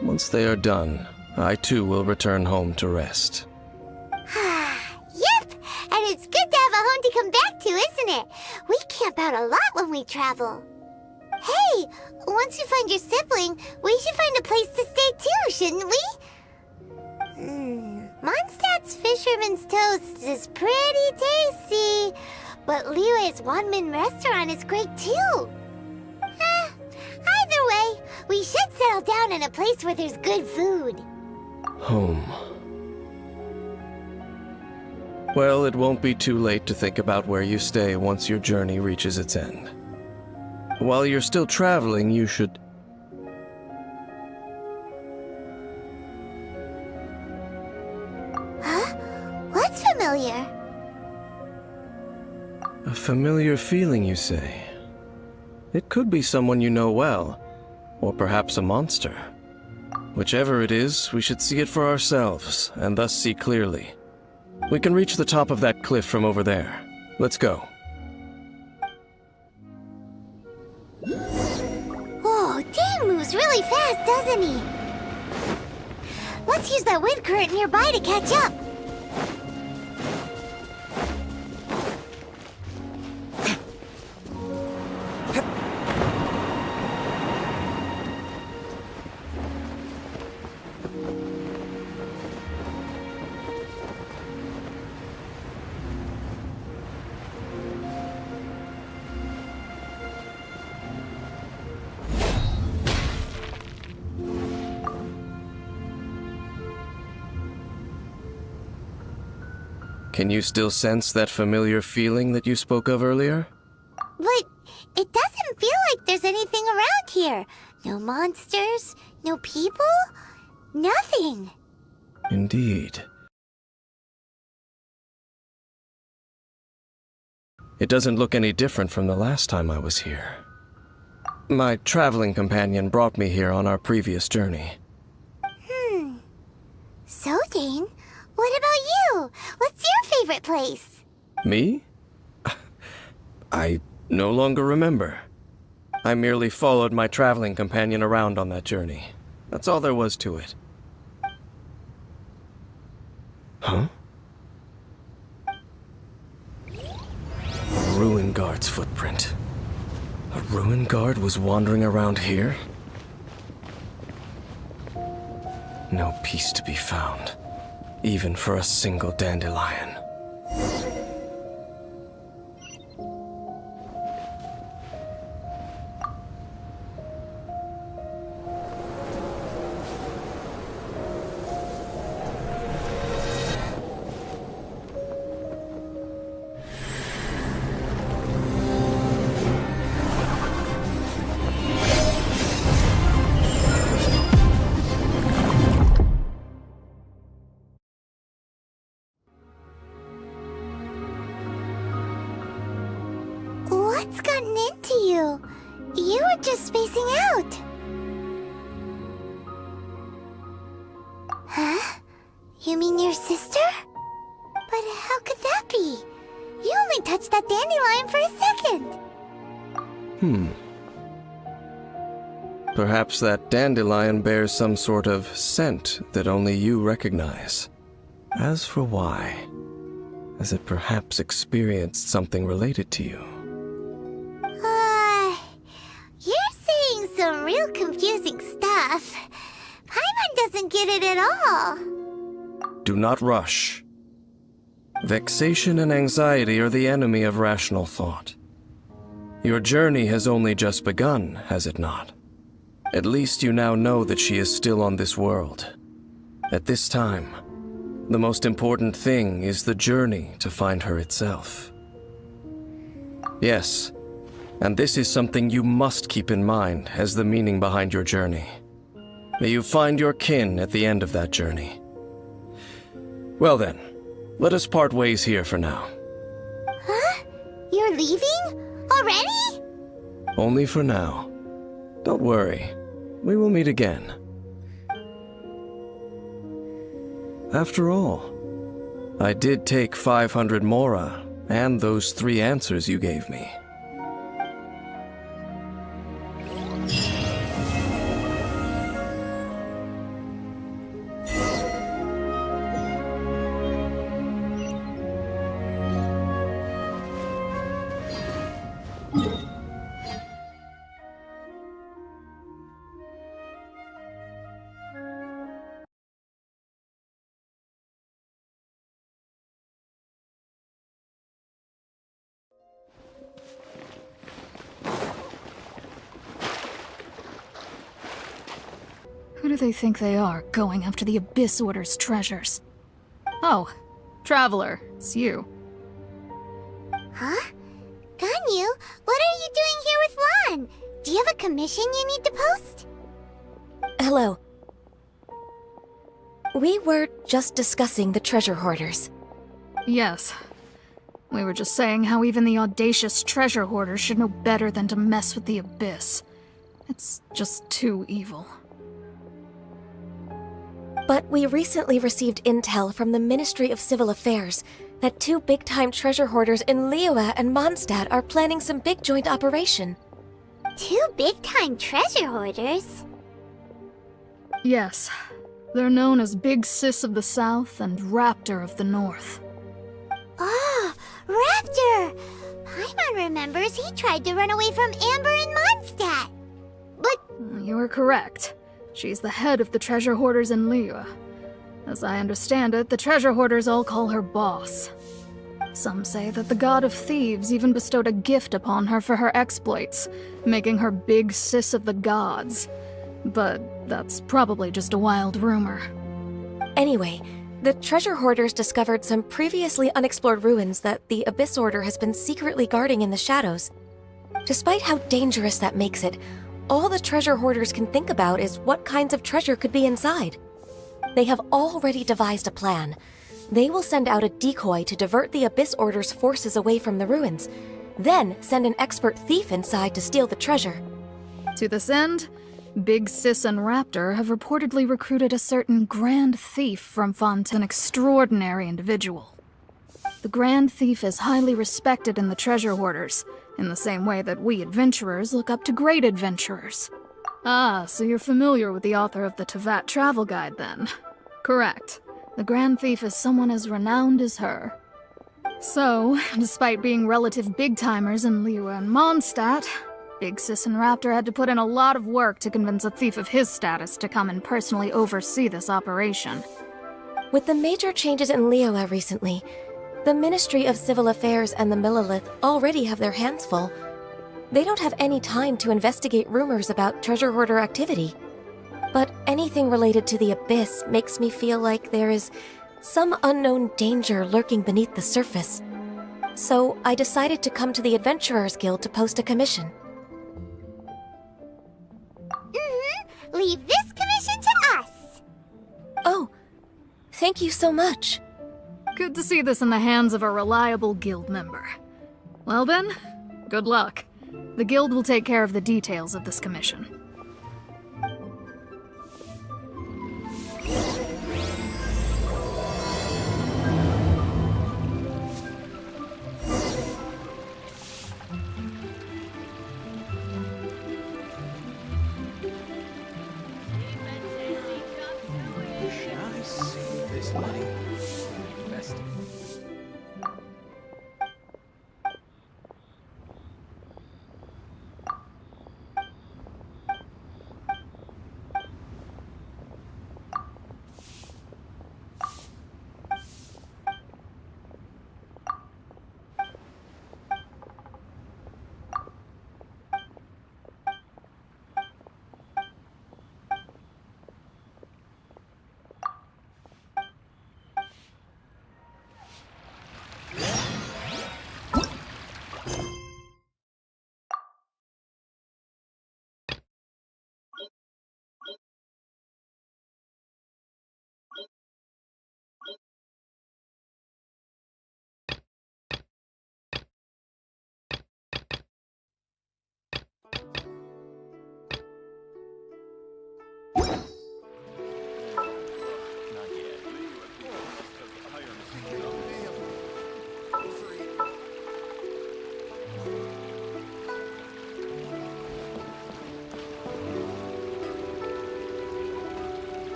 Once they are done, I too will return home to rest. Yep, and it's good to have a home to come back to, isn't it? We camp out a lot when we travel. Hey, once you find your sibling, we should find a place to stay too, shouldn't we? Mondstadt's Fisherman's Toast is pretty tasty, but Liyue's one-man restaurant is great too. Either way, we should settle down in a place where there's good food. Home. Well, it won't be too late to think about where you stay once your journey reaches its end. While you're still traveling, you should... Huh? What's familiar? A familiar feeling, you say? It could be someone you know well, or perhaps a monster. Whichever it is, we should see it for ourselves, and thus see clearly. We can reach the top of that cliff from over there. Let's go. Oh, Dan moves really fast, doesn't he? Let's use that wind current nearby to catch up. Can you still sense that familiar feeling that you spoke of earlier? But it doesn't feel like there's anything around here. No monsters, no people, nothing. Indeed. It doesn't look any different from the last time I was here. My traveling companion brought me here on our previous journey. So, Dane, what about you? What's your favorite place? Me? I no longer remember. I merely followed my traveling companion around on that journey. That's all there was to it. Huh? A ruin guard's footprint. A ruin guard was wandering around here? No peace to be found, even for a single dandelion. What's gotten into you? You were just spacing out. Huh? You mean your sister? But how could that be? You only touched that dandelion for a second. Perhaps that dandelion bears some sort of scent that only you recognize. As for why, has it perhaps experienced something related to you? You're saying some real confusing stuff. Paimon doesn't get it at all. Do not rush. Vexation and anxiety are the enemy of rational thought. Your journey has only just begun, has it not? At least you now know that she is still on this world. At this time, the most important thing is the journey to find her itself. Yes, and this is something you must keep in mind as the meaning behind your journey. May you find your kin at the end of that journey. Well then, let us part ways here for now. Huh? You're leaving? Already? Only for now. Don't worry, we will meet again. After all, I did take 500 mora and those 3 answers you gave me. Who do they think they are, going after the Abyss Order's treasures? Oh, Traveler, it's you. Huh? Ganyu, what are you doing here with Lan? Do you have a commission you need to post? Hello. We were just discussing the treasure hoarders. Yes. We were just saying how even the audacious treasure hoarders should know better than to mess with the Abyss. It's just too evil. But we recently received intel from the Ministry of Civil Affairs that 2 big-time treasure hoarders in Liyue and Mondstadt are planning some big joint operation. 2 big-time treasure hoarders? Yes. They're known as Big Sis of the South and Raptor of the North. Oh, Raptor! Paimon remembers he tried to run away from Amber in Mondstadt. But... You are correct. She's the head of the treasure hoarders in Liyue. As I understand it, the treasure hoarders all call her boss. Some say that the god of thieves even bestowed a gift upon her for her exploits, making her Big Sis of the gods. But that's probably just a wild rumor. Anyway, the treasure hoarders discovered some previously unexplored ruins that the Abyss Order has been secretly guarding in the shadows. Despite how dangerous that makes it, all the treasure hoarders can think about is what kinds of treasure could be inside. They have already devised a plan. They will send out a decoy to divert the Abyss Order's forces away from the ruins, then send an expert thief inside to steal the treasure. To this end, Big Sis and Raptor have reportedly recruited a certain Grand Thief from Font, an extraordinary individual. The Grand Thief is highly respected in the treasure hoarders, in the same way that we adventurers look up to great adventurers. Ah, so you're familiar with the author of the Tevat Travel Guide, then? Correct. The Grand Thief is someone as renowned as her. So, despite being relative big-timers in Liyue and Mondstadt, Big Sis and Raptor had to put in a lot of work to convince a thief of his status to come and personally oversee this operation. With the major changes in Liyue recently, the Ministry of Civil Affairs and the Millelith already have their hands full. They don't have any time to investigate rumors about treasure hoarder activity. But anything related to the Abyss makes me feel like there is some unknown danger lurking beneath the surface. So I decided to come to the Adventurers Guild to post a commission. Leave this commission to us! Oh, thank you so much. Good to see this in the hands of a reliable guild member. Well then, good luck. The guild will take care of the details of this commission.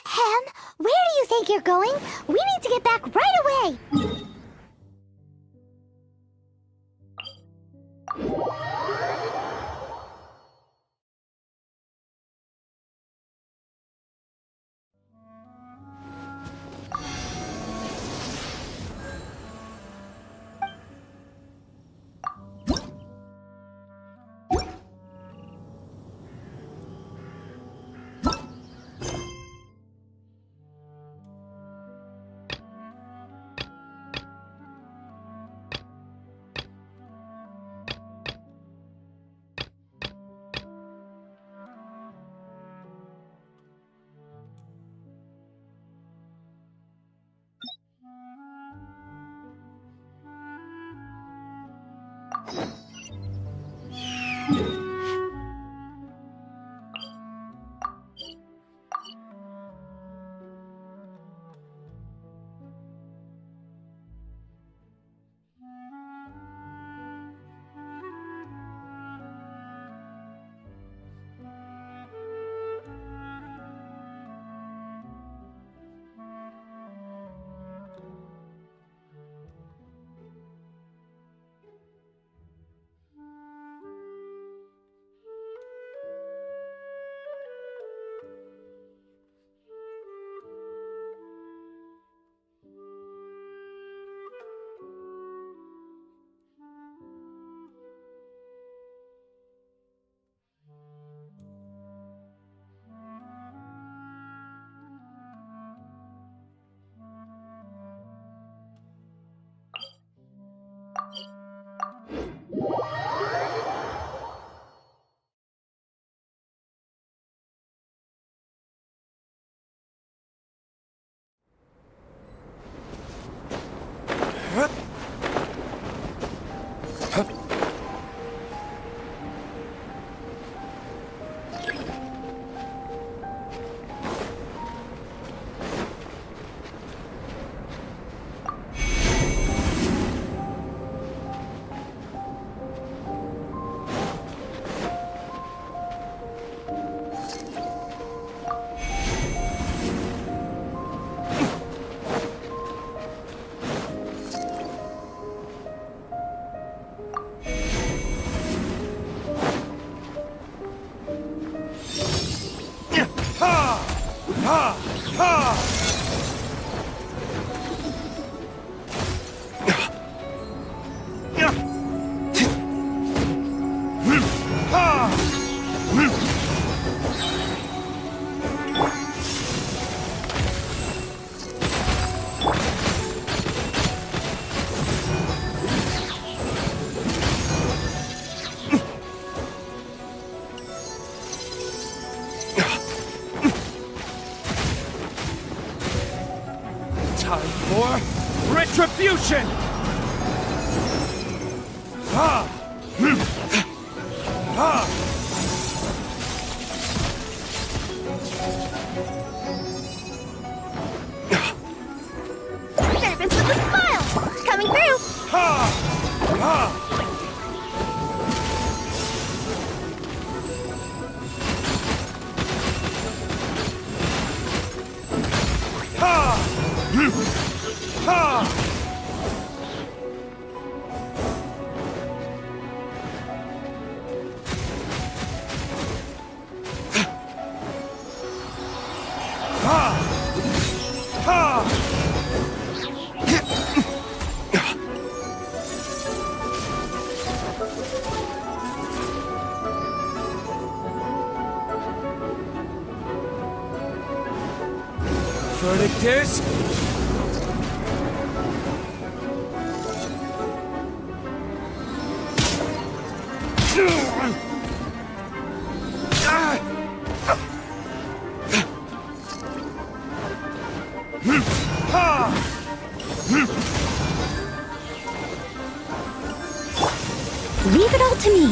Hem, where do you think you're going? We need to get back right away! Retribution! Ha! Ha! Servants with a smile! Coming through! Ha! Ha! Ha! Verdict is... Leave it all to me,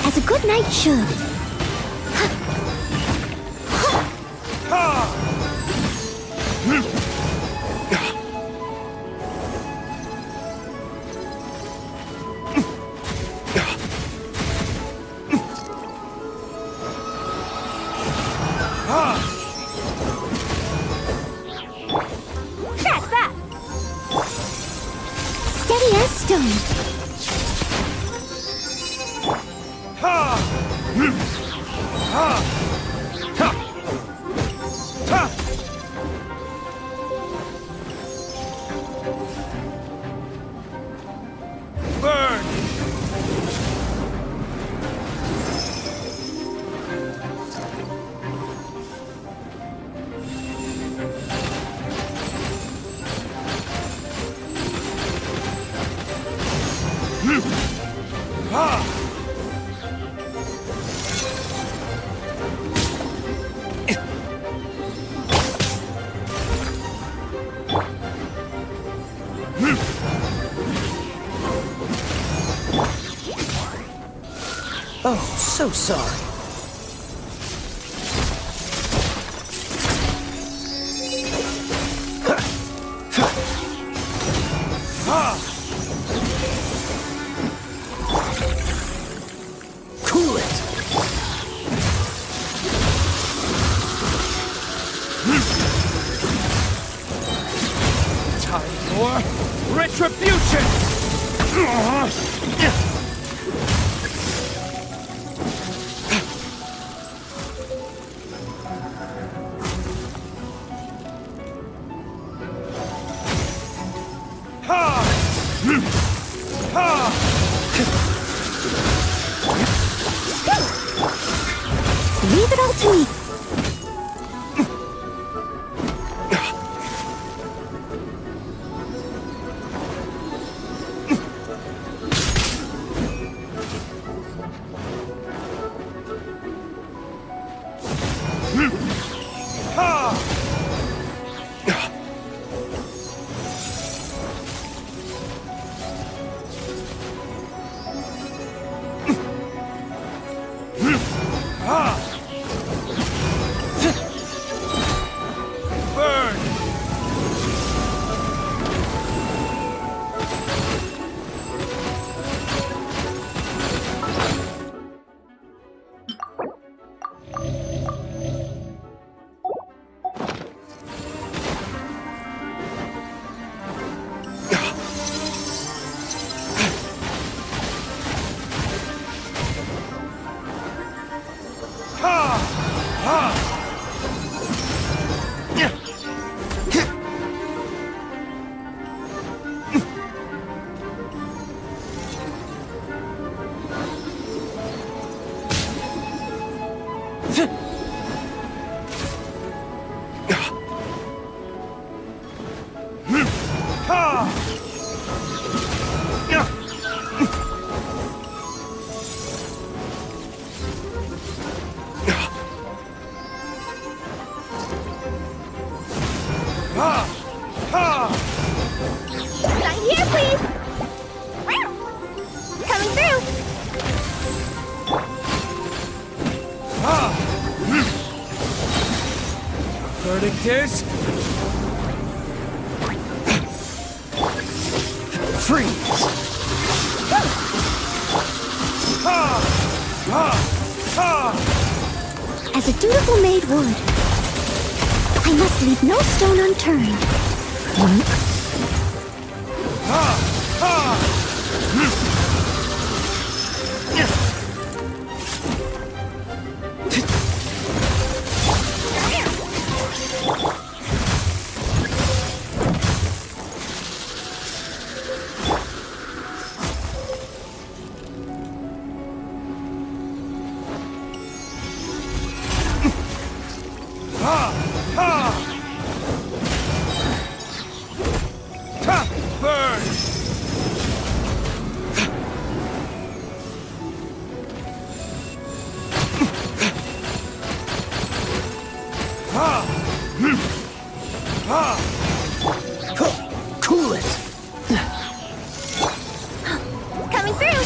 as a good knight should. Steady as stone. Ha! Ha! Ha! Ha! Burn! Ha! Oh, so sorry. Cool it. Time for retribution! Ha! Ha! Leave it all to me. Burn! Ha! Ha! Right here, please. Coming through. Verdict is Freeze. As a dutiful maid would, I must leave no stone unturned. burn! Cool it. Coming through.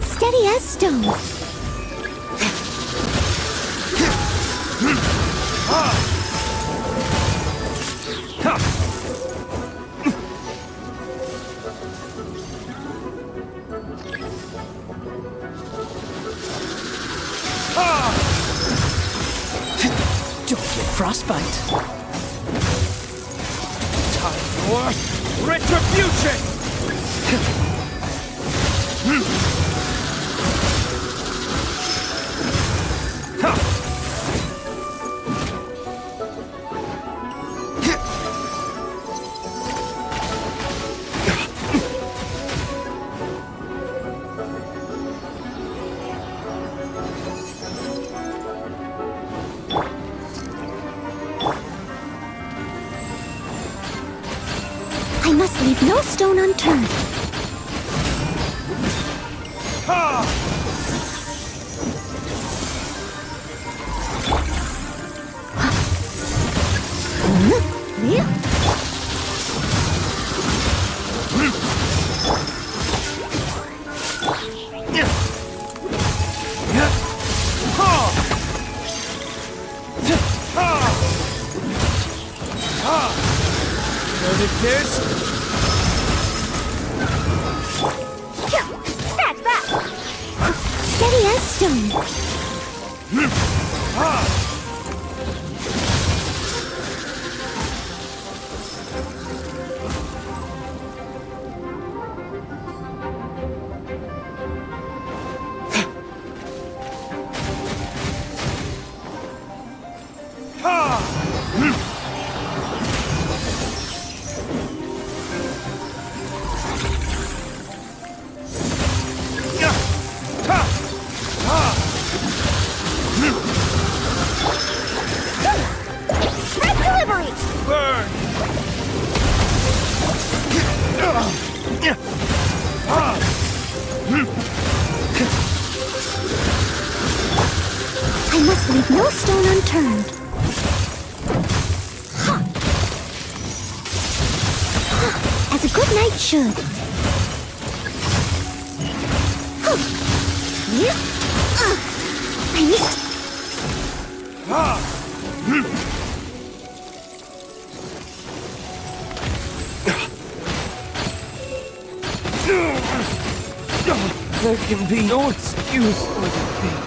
Steady as stone. Don't get frostbite. Time for retribution! I must leave no stone unturned. This? Scratch that! Steady as stone. I must leave no stone unturned. As a good knight should. I missed. There can be no excuse for defeat.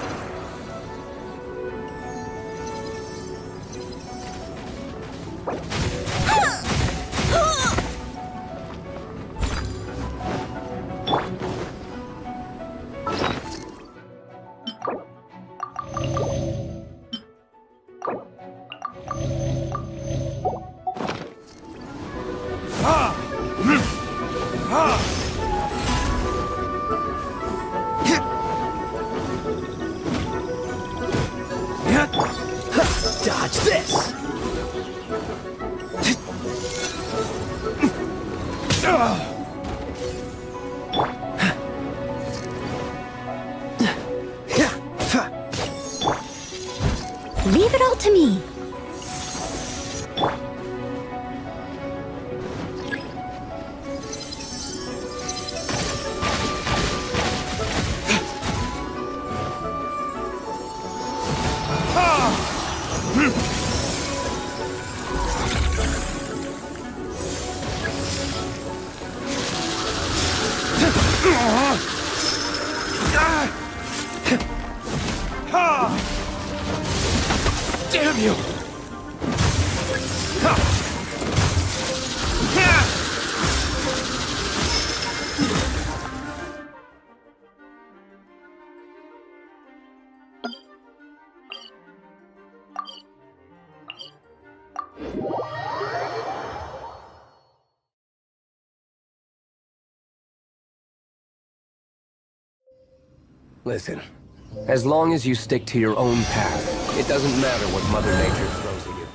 Dodge this! Leave it all to me. Damn you! Listen, as long as you stick to your own path, it doesn't matter what Mother Nature throws at you.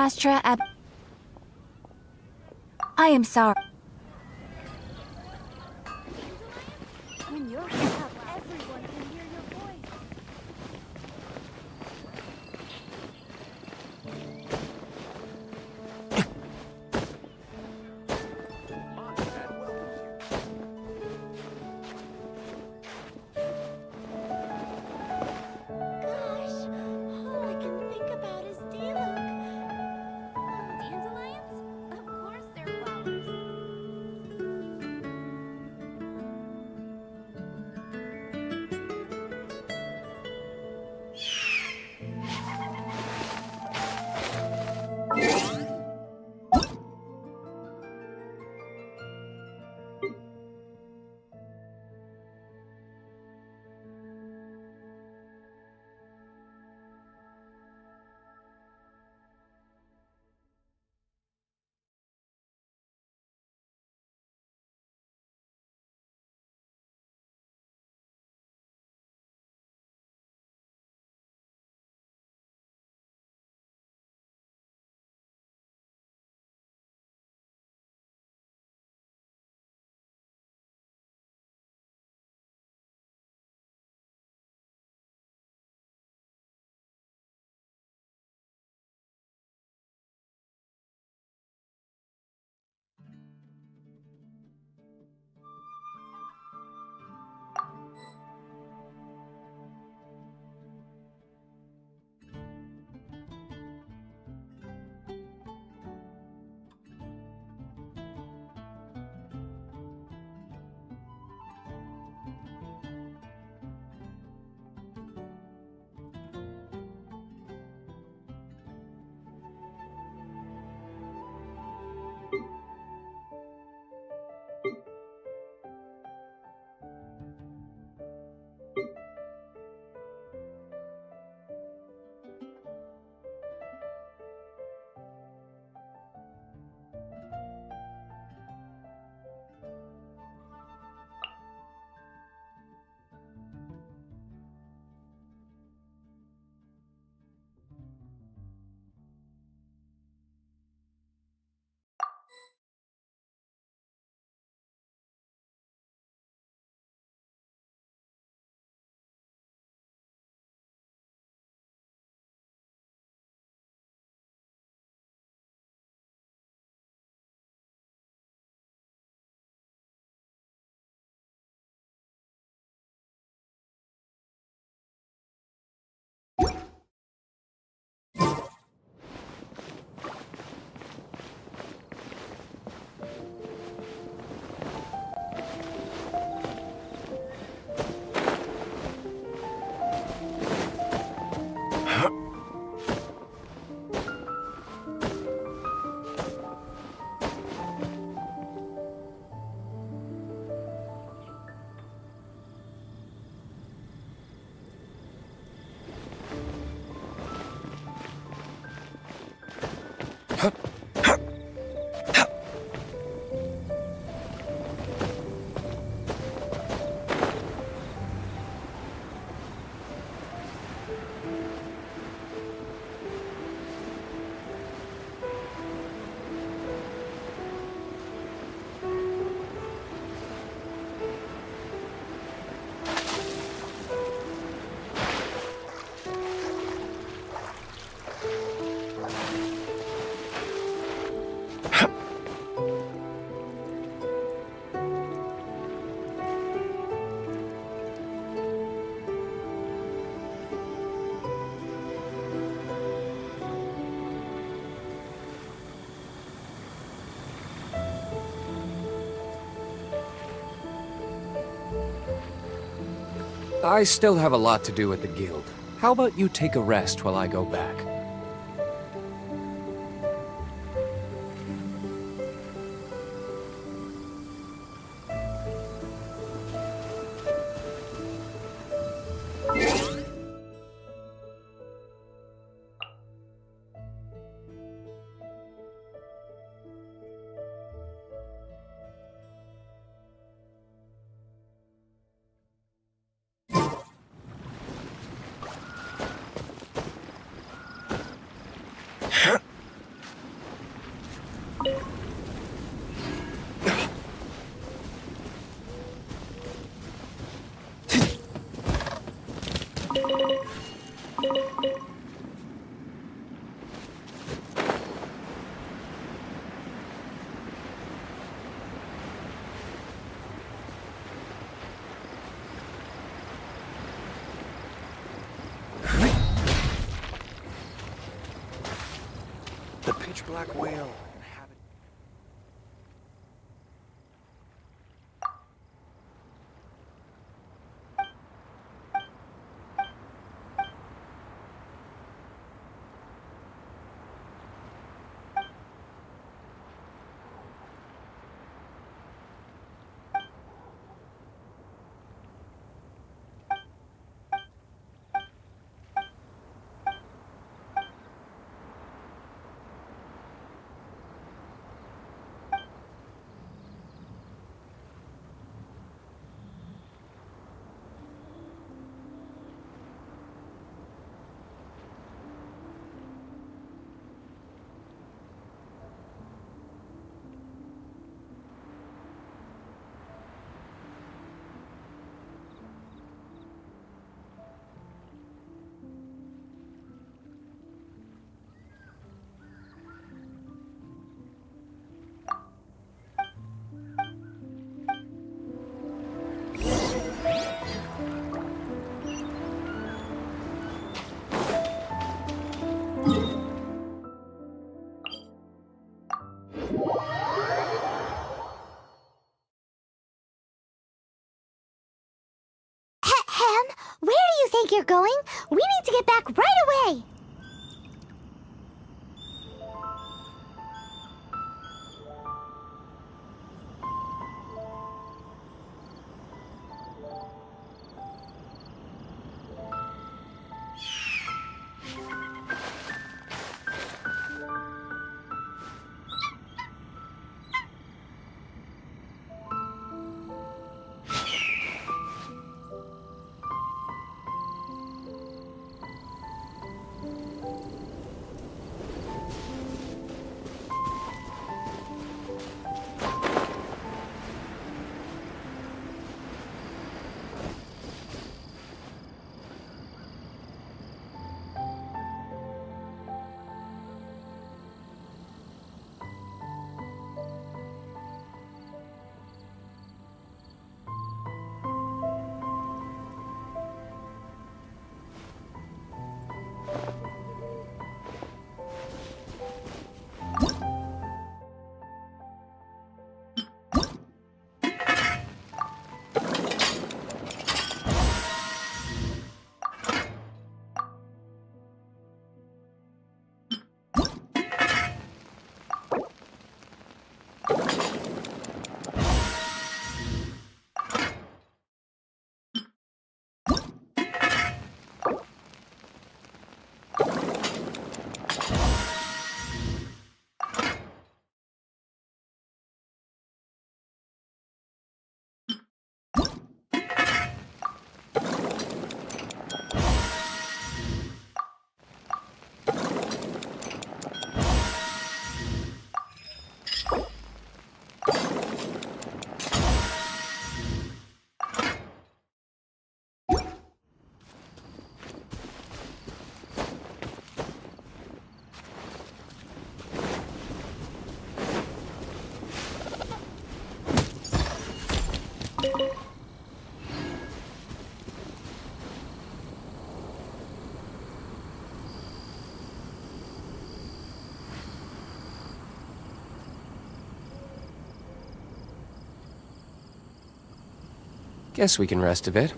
Astra Ab... I am sorry. When you're up, everyone can hear your voice. Gosh, all I can think about is Diluc. Dandelions? Of course they're flowers. I still have a lot to do at the guild. How about you take a rest while I go back? black whale inhabit. Ham, where do you think you're going? We need to get back right away! Guess we can rest a bit.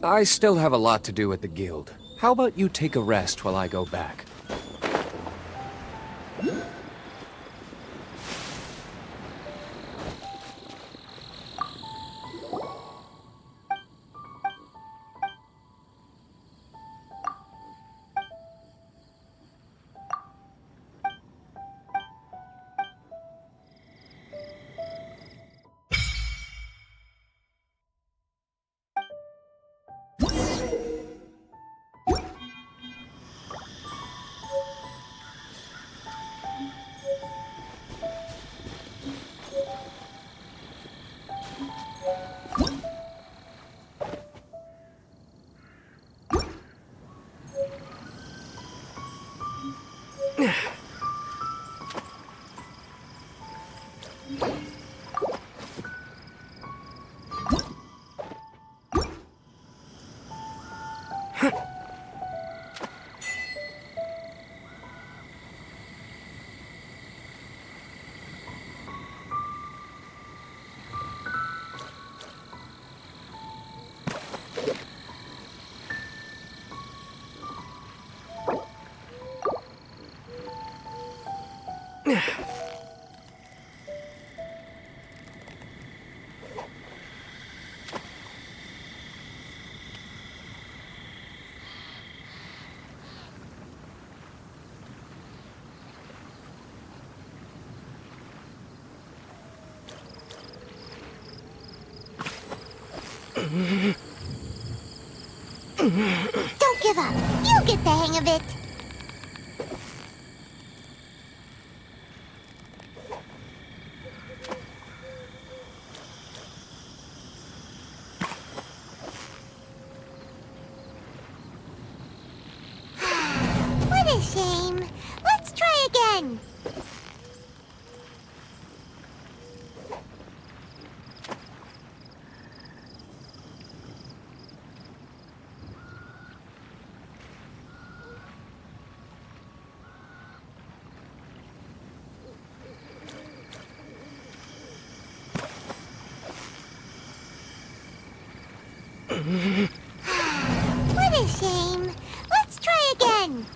I still have a lot to do at the guild. How about you take a rest while I go back? Don't give up. You'll get the hang of it. What a shame. Let's try again. What a shame. Let's try again.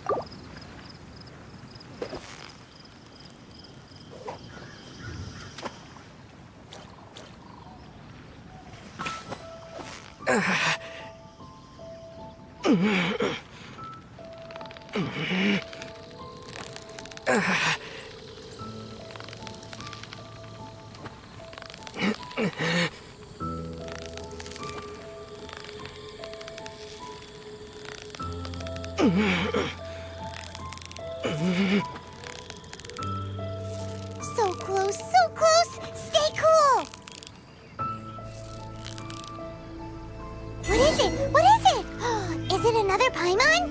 So close, so close. Stay cool. What is it? What is it? Is it another Paimon?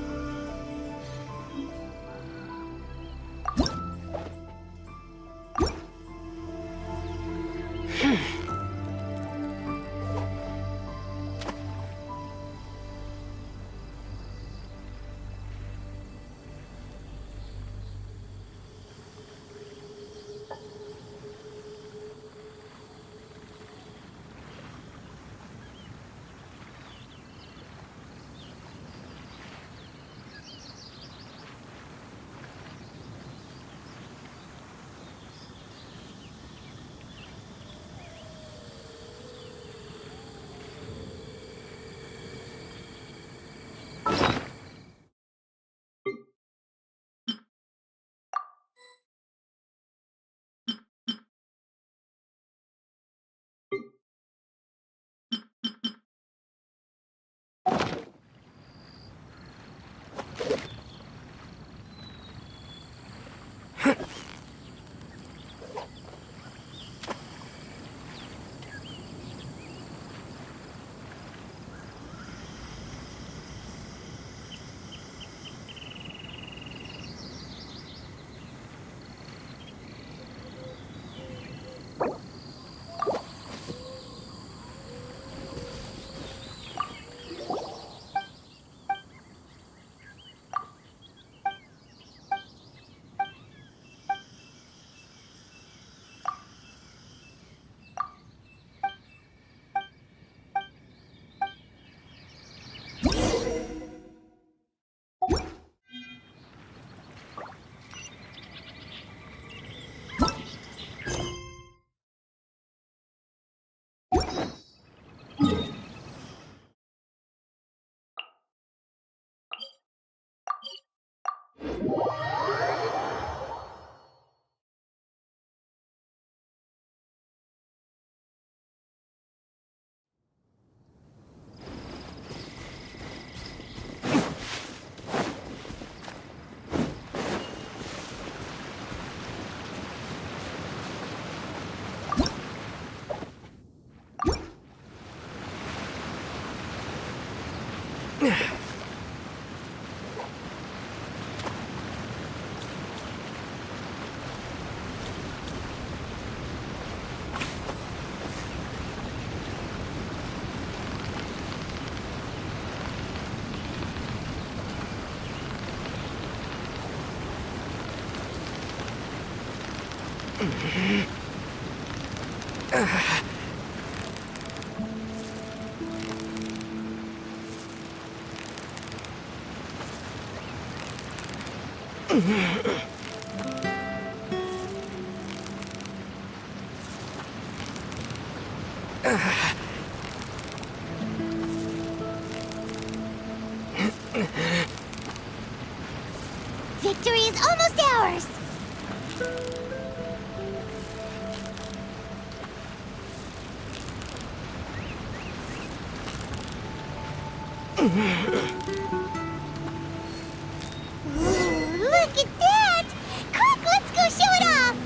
Victory is almost ours! Ooh, look at that! Quick, let's go show it off!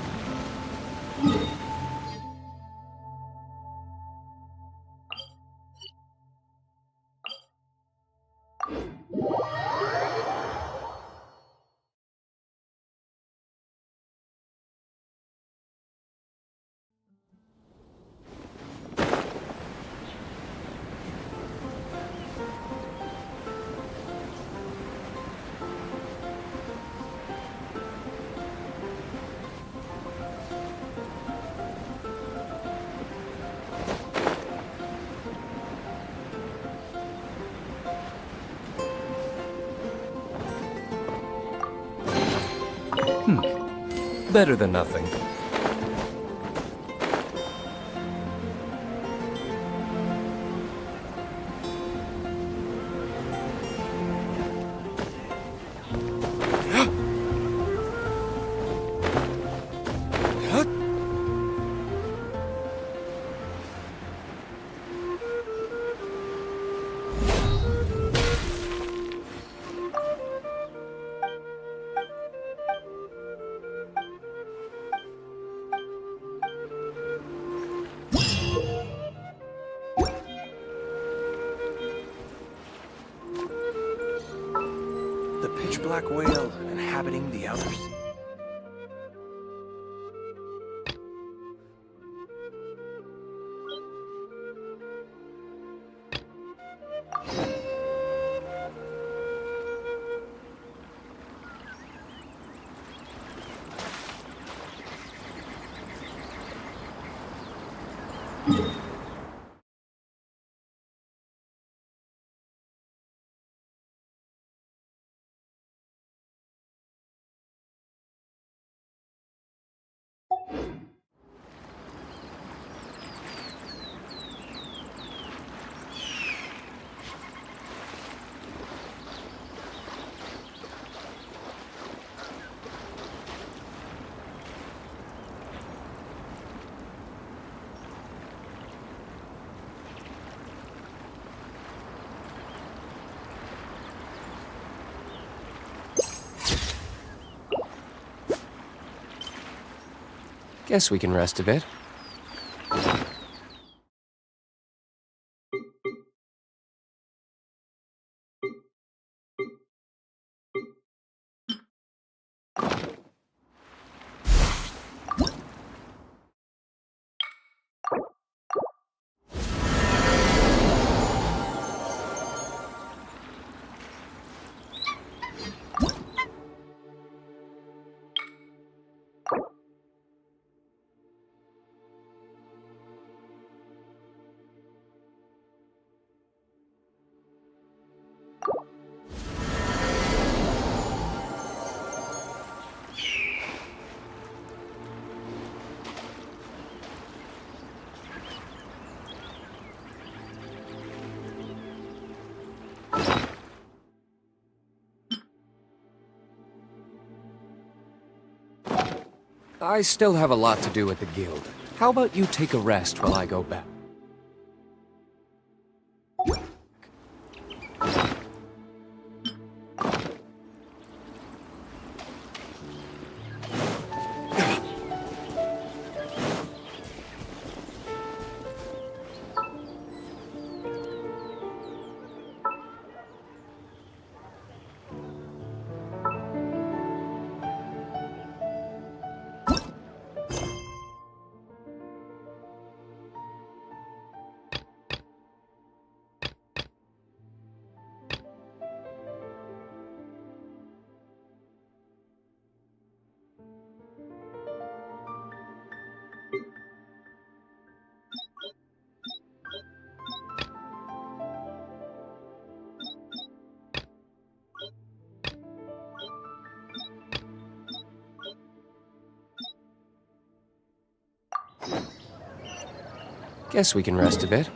Better than nothing. The pitch-black whale inhabiting the outer sea. Guess we can rest a bit. I still have a lot to do at the guild. How about you take a rest while I go back? Guess we can rest a bit.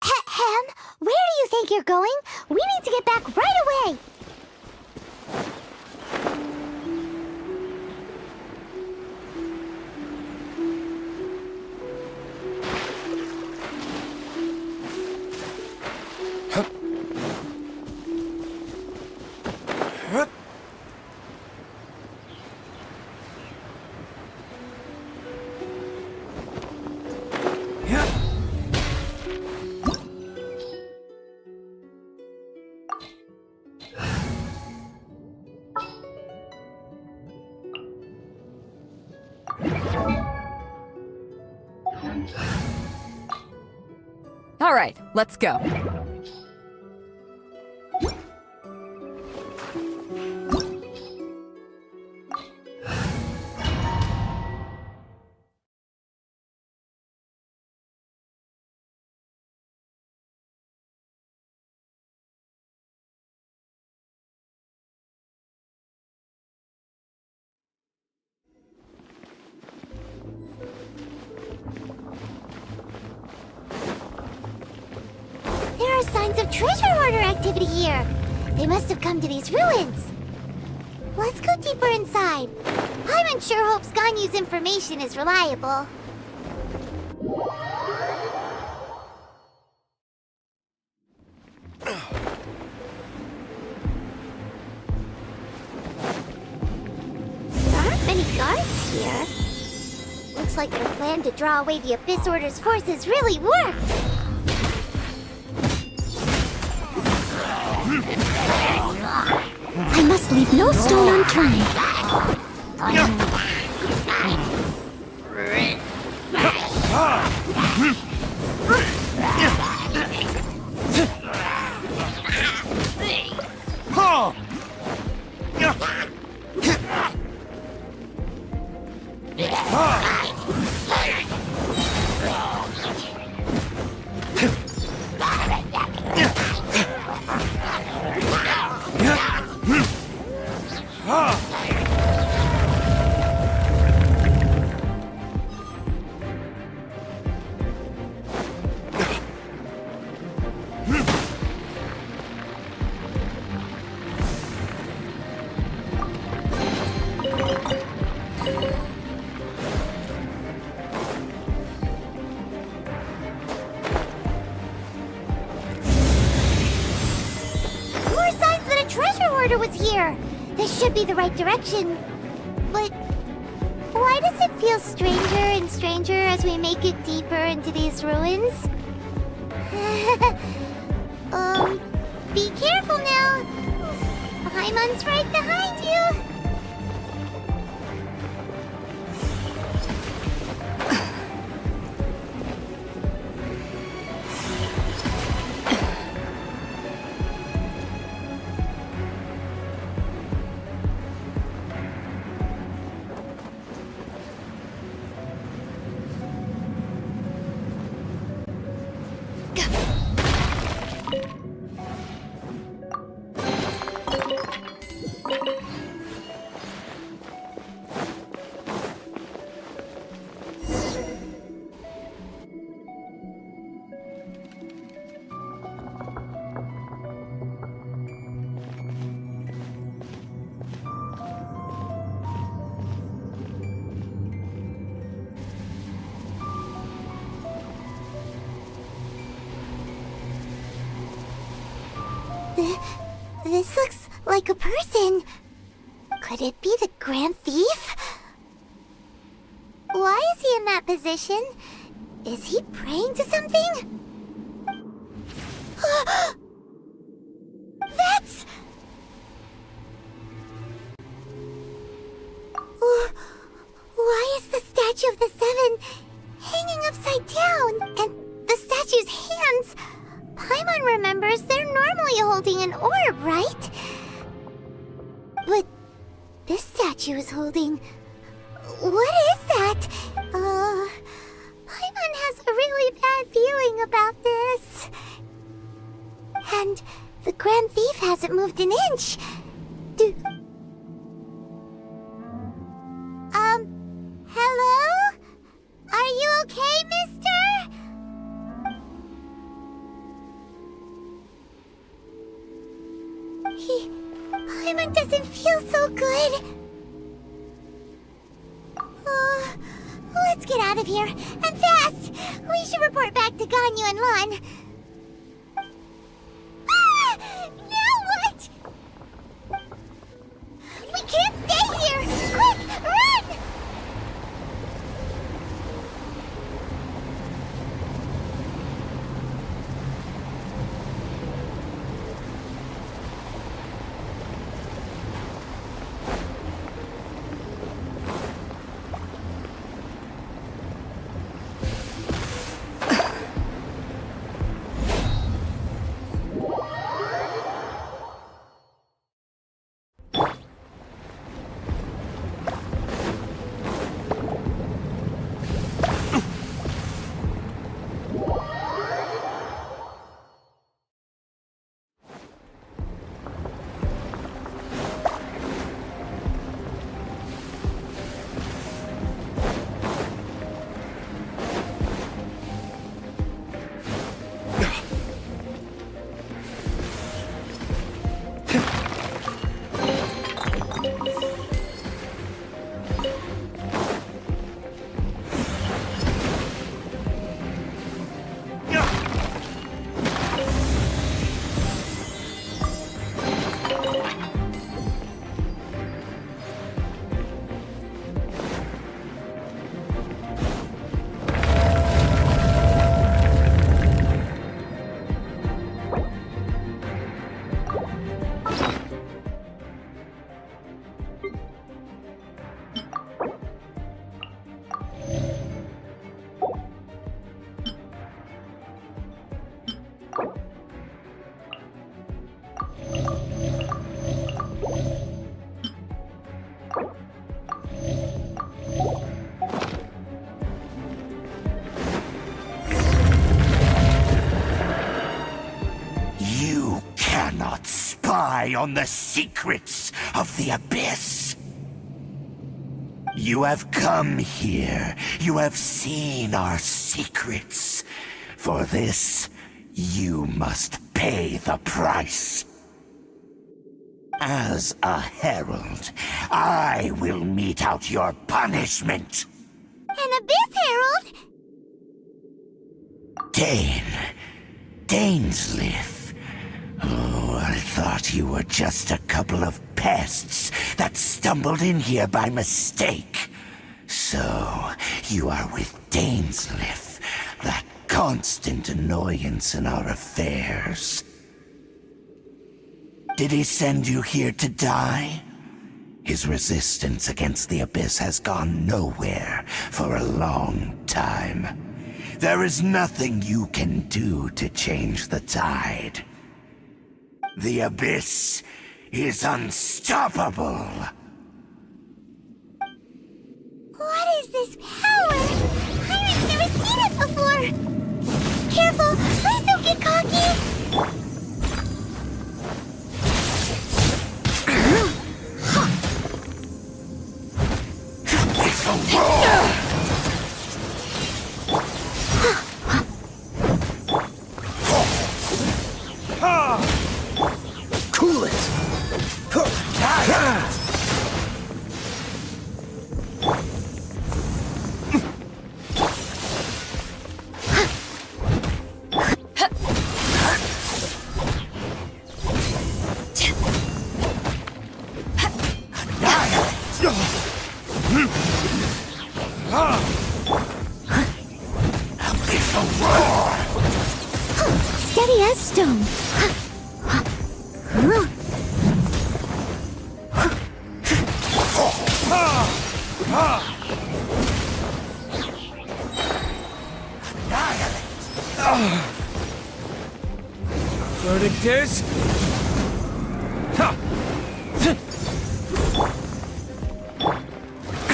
Ham, where do you think you're going? We need to get back right away! All right, let's go. There are signs of treasure hoarder activity here. They must have come to these ruins. Let's go deeper inside. Paimon sure hopes Ganyu's information is reliable. There aren't many guards here. Looks like their plan to draw away the Abyss Order's forces really worked. I must leave no stone unturned. Was here. This should be the right direction. But why does it feel stranger and stranger as we make it deeper into these ruins? Be careful now. Paimon's right behind you. This looks like a person. Could it be the Grand Thief? Why is he in that position? Is he praying to something? That's... Why is the statue of the Seven hanging upside down? And the statue's hands... Paimon remembers they're normally holding an orb, right? But this statue is holding... What is that? Paimon has a really bad bad feeling about this. And the Grand Thief hasn't moved an inch. Hello? Are you okay, mister? Paimon doesn't feel so good. Let's get out of here, and fast! We should report back to Ganyu and Lon. Ah! Now what? We can't stay here! Quick, run! On the secrets of the Abyss. You have come here. You have seen our secrets. For this, you must pay the price. As a herald, I will mete out your punishment. An Abyss Herald? Dainsleif. Oh, I thought you were just a couple of pests that stumbled in here by mistake. So, you are with Dainsleif, that constant annoyance in our affairs. Did he send you here to die? His resistance against the Abyss has gone nowhere for a long time. There is nothing you can do to change the tide. The Abyss is unstoppable. What is this power? I've never seen it before. Careful, please don't get cocky. It's a roar! Cool it! Steady as stone. Verdict is...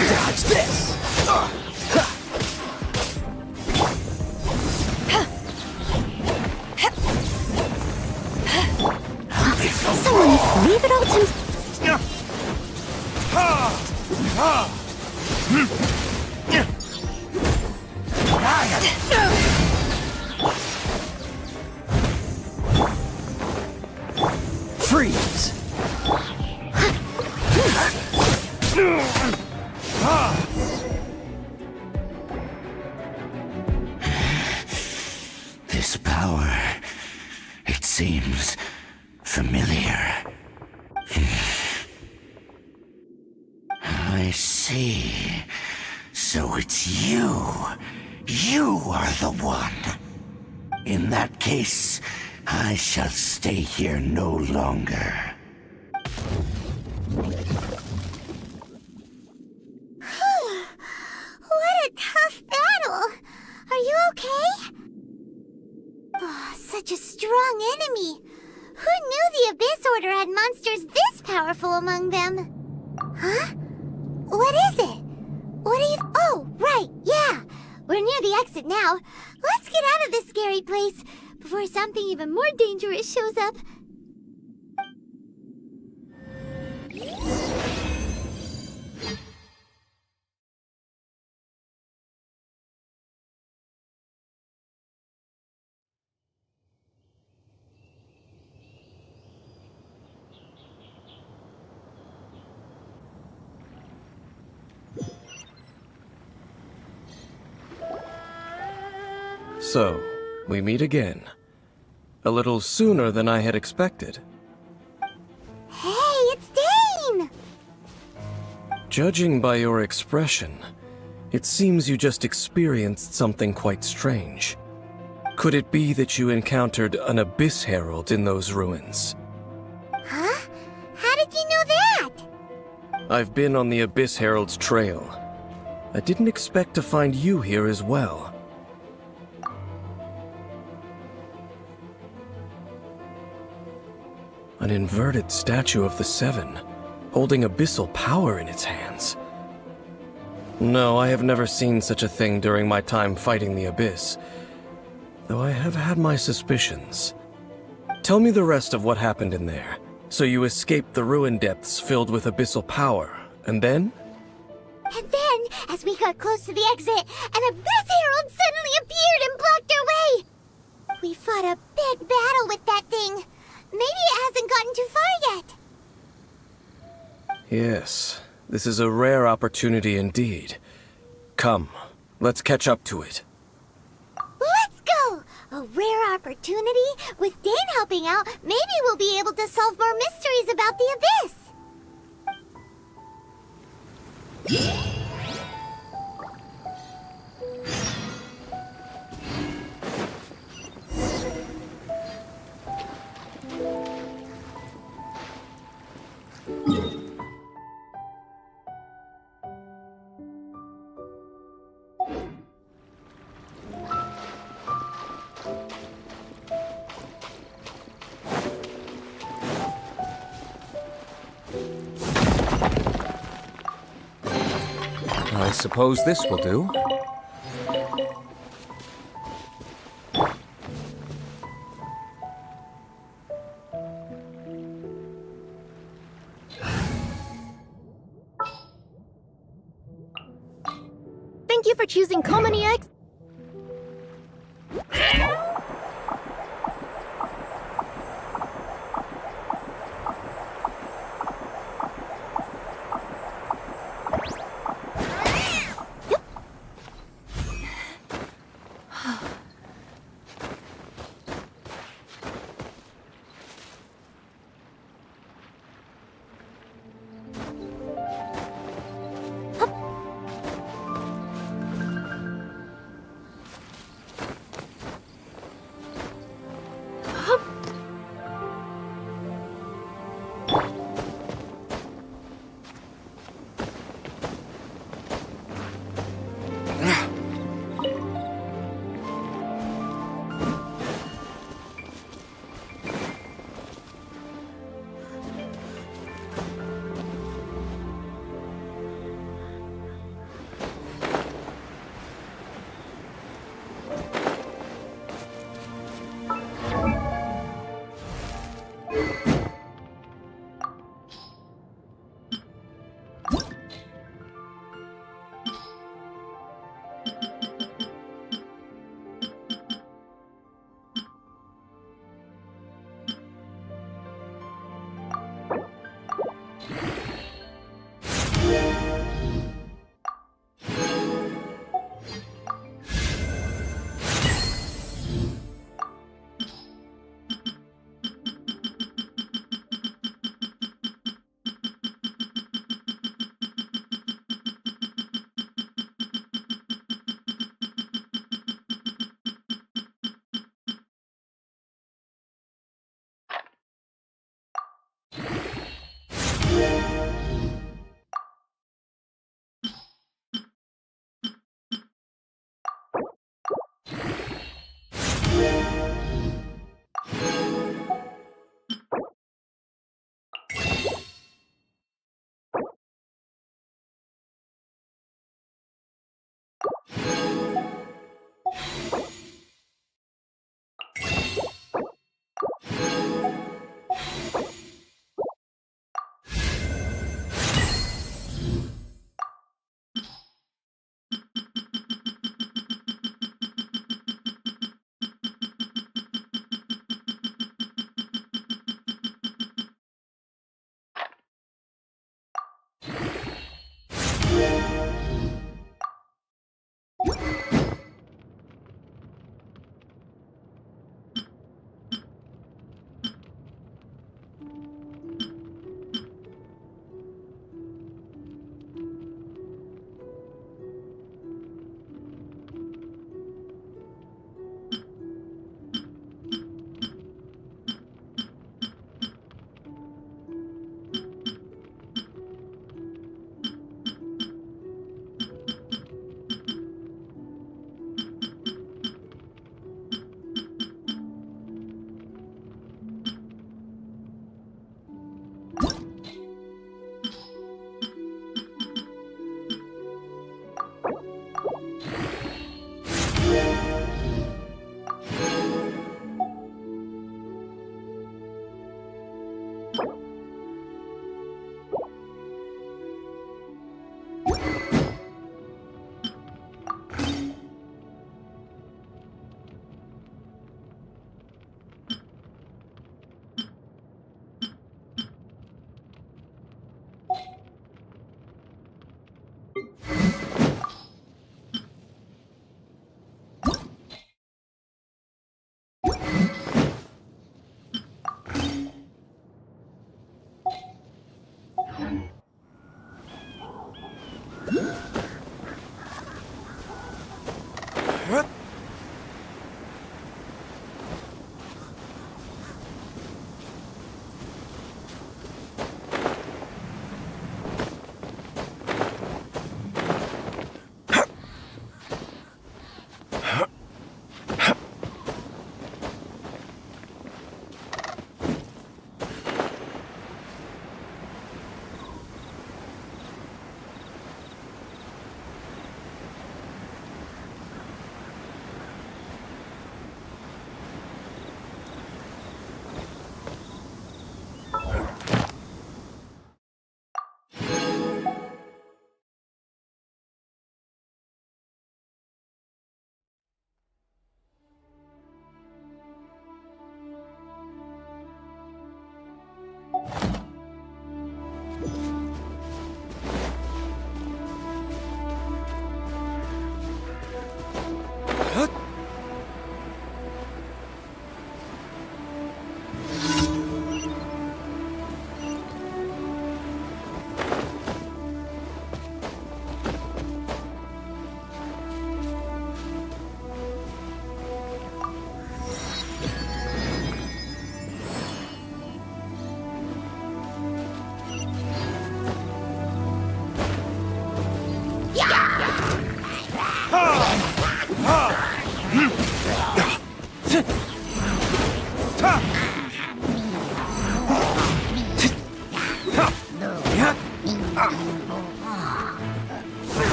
Dodge this! it all to... Freeze! This power, it seems familiar. I see. So it's you. You are the one. In that case, I shall stay here no longer. What a tough battle! Are you okay? Oh, such a strong enemy. Who knew the Abyss Order had monsters this powerful among them? Huh? What is it? What are you... Oh, right, yeah. We're near the exit now. Let's get out of this scary place before something even more dangerous shows up. So, we meet again. A little sooner than I had expected. Hey, it's Dane! Judging by your expression, it seems you just experienced something quite strange. Could it be that you encountered an Abyss Herald in those ruins? Huh? How did you know that? I've been on the Abyss Herald's trail. I didn't expect to find you here as well. An inverted statue of the Seven, holding abyssal power in its hands. No, I have never seen such a thing during my time fighting the Abyss, though I have had my suspicions. Tell me the rest of what happened in there. So you escaped the ruin depths filled with abyssal power, and then? And then, as we got close to the exit, an Abyss Herald suddenly appeared and blocked our way! We fought a big battle with that thing. Maybe it hasn't gotten too far yet. Yes, this is a rare opportunity indeed. Come, let's catch up to it. Let's go! A rare opportunity? With Dane helping out, maybe we'll be able to solve more mysteries about the Abyss. I suppose this will do. Thank you for choosing Comedy X.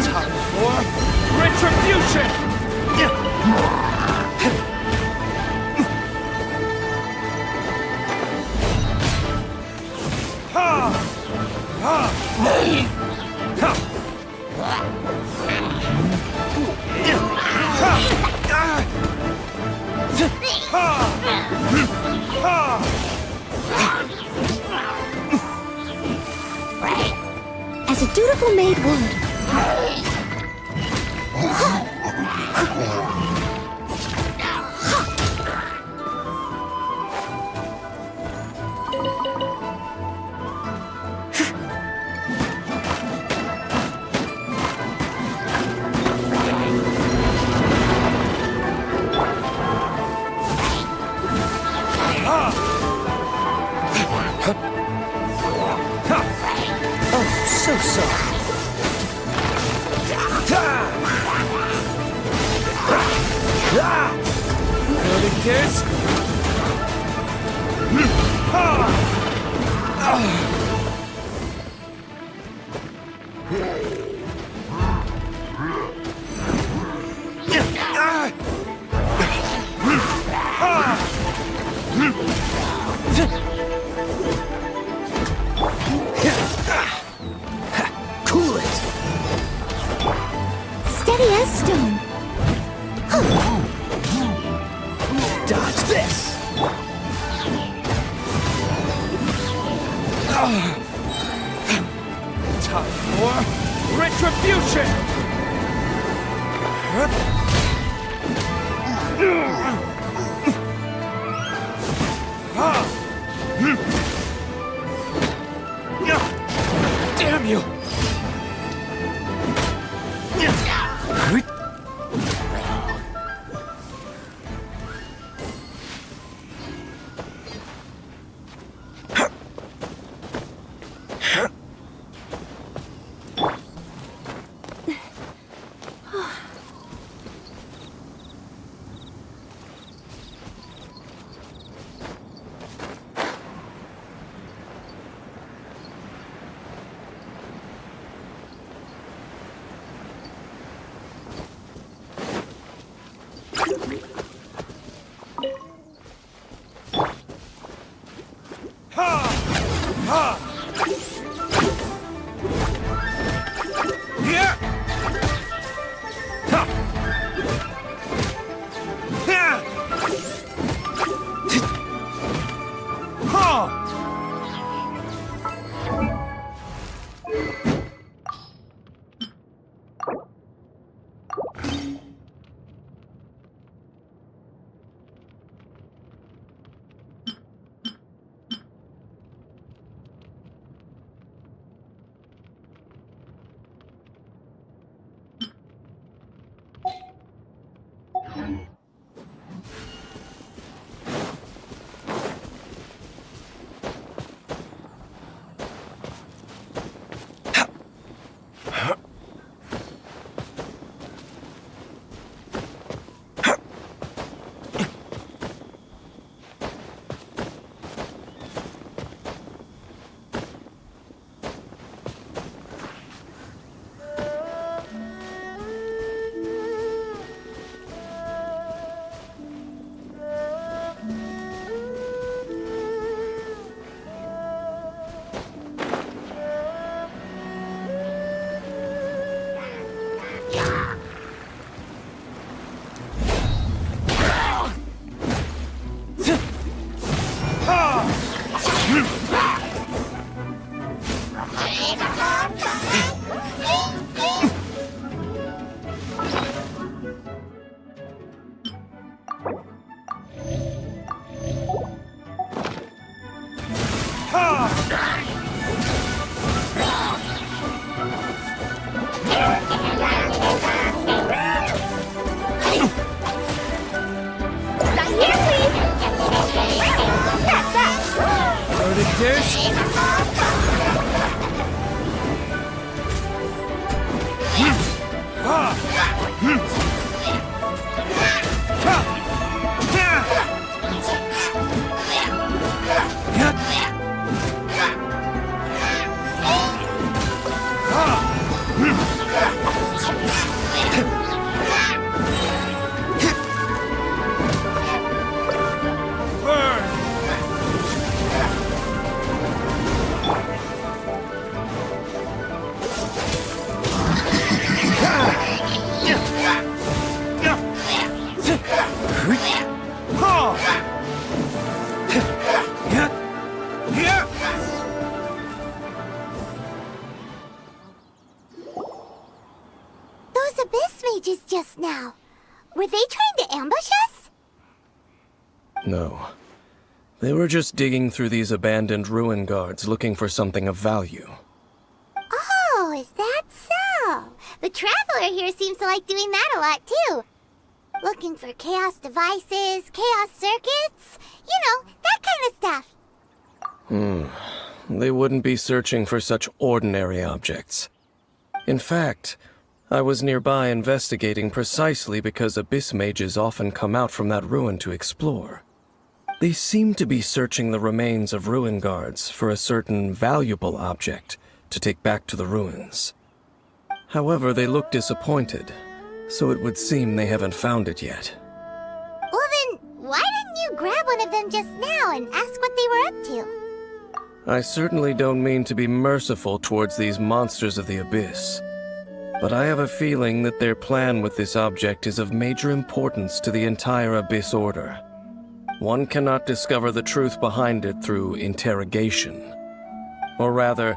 Time for retribution! As a dutiful maid would. Oh, so sorry. Kids? Cool it. Steady as stone. Dodge this. Time for retribution! Those abyss mages just now. Were they trying to ambush us? No. They were just digging through these abandoned ruin guards looking for something of value. Oh, is that so? The Traveler here seems to like doing that a lot, too. Looking for chaos devices, chaos circuits, you know, that kind of stuff. They wouldn't be searching for such ordinary objects. In fact, I was nearby investigating precisely because abyss mages often come out from that ruin to explore. They seem to be searching the remains of ruin guards for a certain valuable object to take back to the ruins. However, they look disappointed, so it would seem they haven't found it yet. Well then, why didn't you grab one of them just now and ask what they were up to? I certainly don't mean to be merciful towards these monsters of the abyss, but I have a feeling that their plan with this object is of major importance to the entire Abyss Order. One cannot discover the truth behind it through interrogation. Or rather,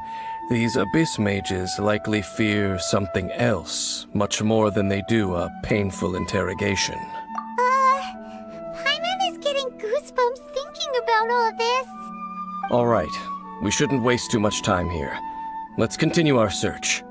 these Abyss mages likely fear something else, much more than they do a painful interrogation. Paimon is getting goosebumps thinking about all of this. All right, we shouldn't waste too much time here. Let's continue our search.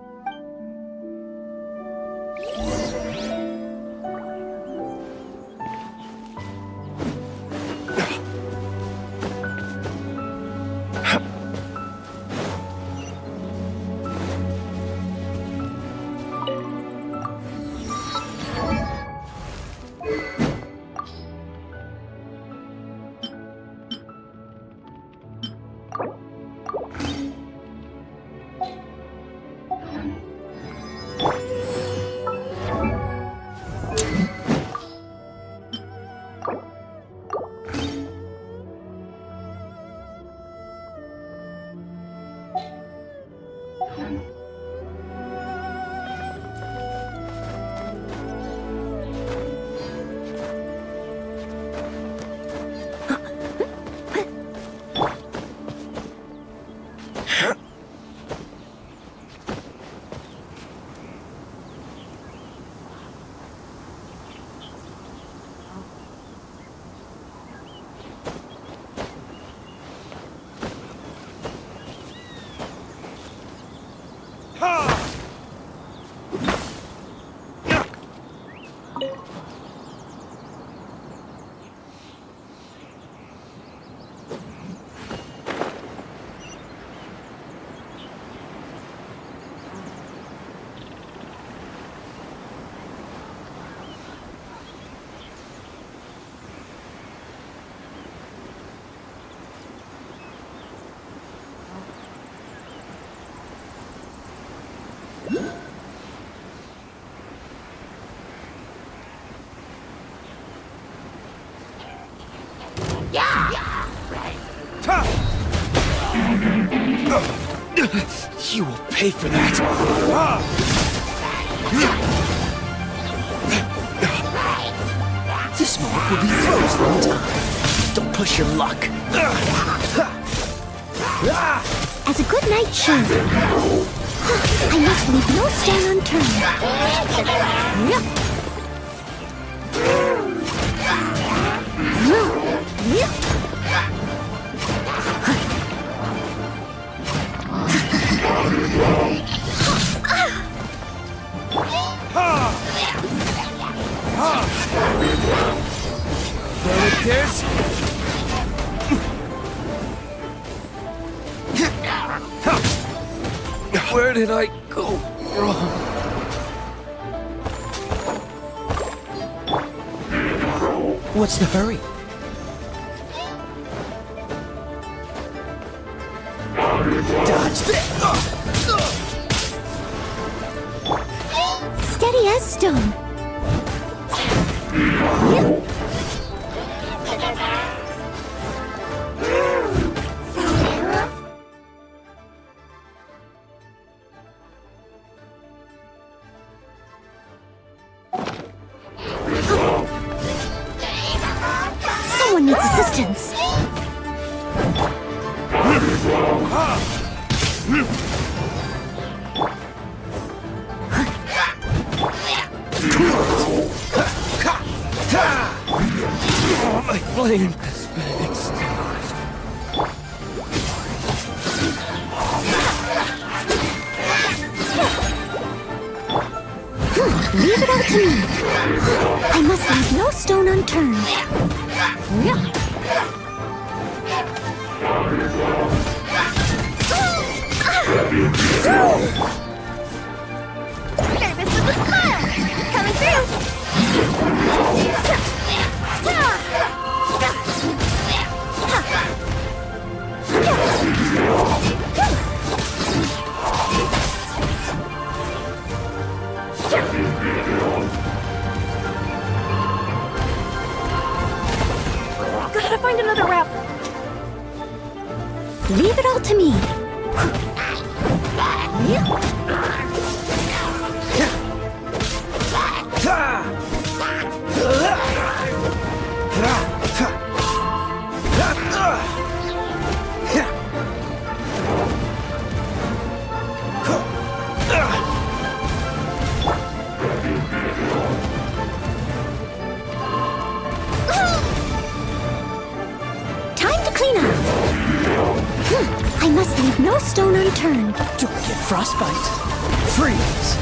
You will pay for that. This moment will be frozen in time. Don't push your luck. As a good knight should, I must leave no stone unturned. Where did I go wrong? What's the hurry? Dodge this! Steady as stone. Someone needs assistance. My flame has been extinguished. Leave it all to me. I must leave no stone unturned. Service with a smile! Coming through! Gotta find another route. Leave it all to me. Time to clean up. I must leave no stone unturned. Don't get frostbite. Freeze!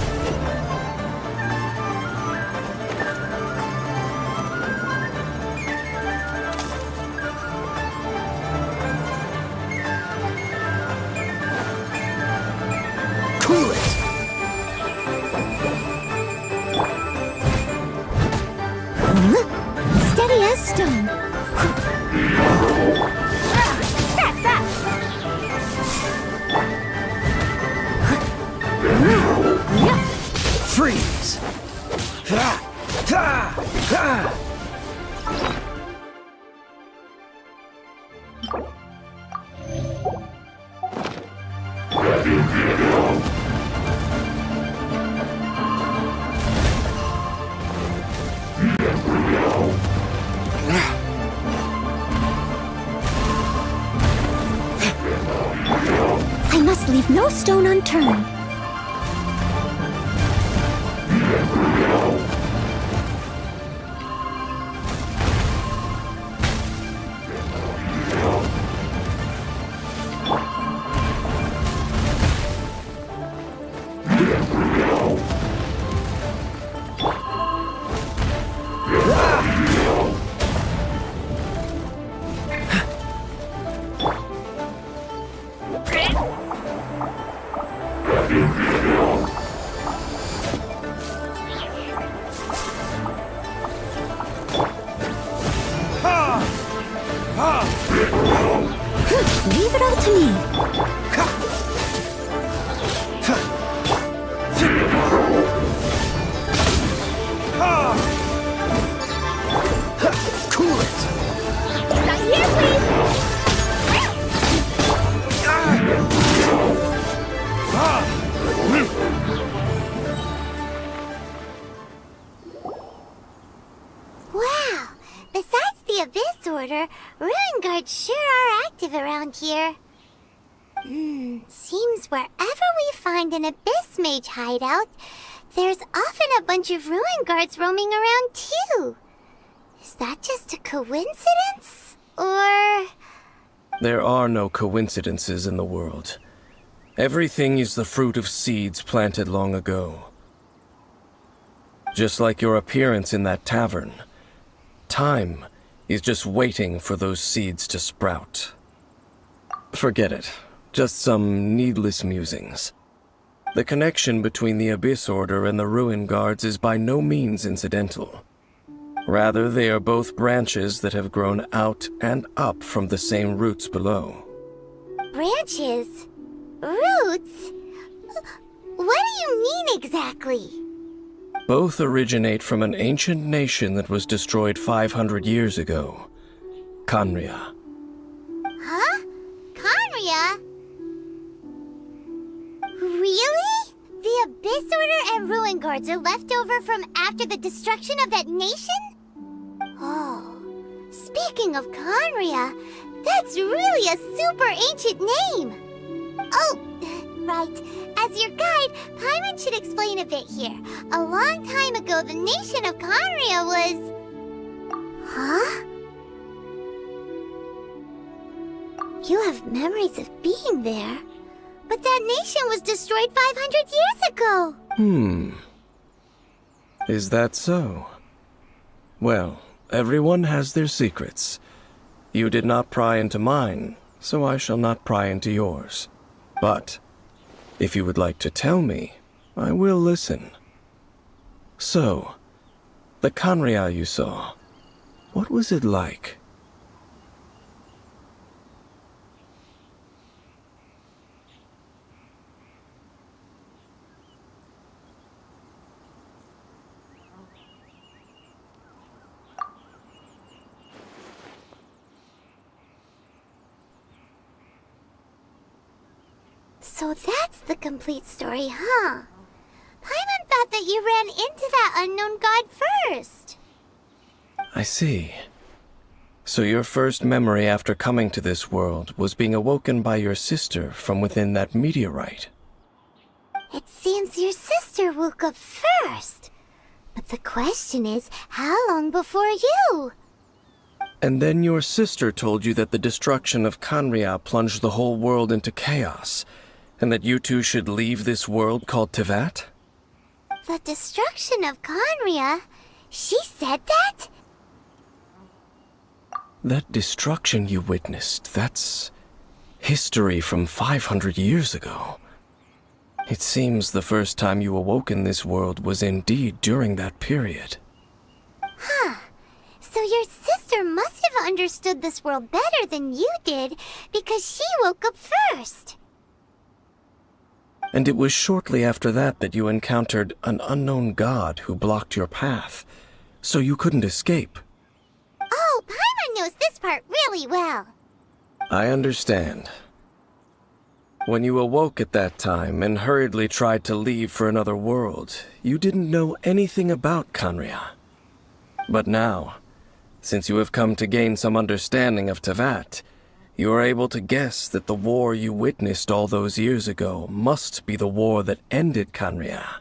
Cool it! Steady as stone. Freeze! I must leave no stone unturned. Leave it all to me. Cool it! Not here, please! Wow! Besides the Abyss Order, Ruin Guards sure are active around here. Seems wherever we find an Abyss Mage hideout, there's often a bunch of Ruin Guards roaming around too. Is that just a coincidence? Or... There are no coincidences in the world. Everything is the fruit of seeds planted long ago. Just like your appearance in that tavern, time is just waiting for those seeds to sprout. Forget it. Just some needless musings. The connection between the Abyss Order and the Ruin Guards is by no means incidental. Rather, they are both branches that have grown out and up from the same roots below. Branches? Roots? What do you mean exactly? Both originate from an ancient nation that was destroyed 500 years ago, Khaenri'ah. Huh? Khaenri'ah? Really? The Abyss Order and Ruin Guards are left over from after the destruction of that nation? Oh, speaking of Khaenri'ah, that's really a super ancient name! Oh, right. As your guide, Paimon should explain a bit here. A long time ago, the nation of Khaenri'ah was... Huh? You have memories of being there. But that nation was destroyed 500 years ago! Is that so? Well, everyone has their secrets. You did not pry into mine, so I shall not pry into yours. But, if you would like to tell me, I will listen. So, the Khaenri'ah you saw, what was it like? So that's the complete story, huh? Paimon thought that you ran into that unknown god first. I see. So your first memory after coming to this world was being awoken by your sister from within that meteorite. It seems your sister woke up first. But the question is, how long before you? And then your sister told you that the destruction of Khaenri'ah plunged the whole world into chaos, and that you two should leave this world called Teyvat? The destruction of Khaenri'ah? She said that? That destruction you witnessed, that's history from 500 years ago. It seems the first time you awoke in this world was indeed during that period. Huh. So your sister must have understood this world better than you did, because she woke up first. And it was shortly after that that you encountered an unknown god who blocked your path, so you couldn't escape. Oh, Paimon knows this part really well. I understand. When you awoke at that time and hurriedly tried to leave for another world, you didn't know anything about Khaenri'ah. But now, since you have come to gain some understanding of Teyvat, you are able to guess that the war you witnessed all those years ago must be the war that ended Khaenri'ah.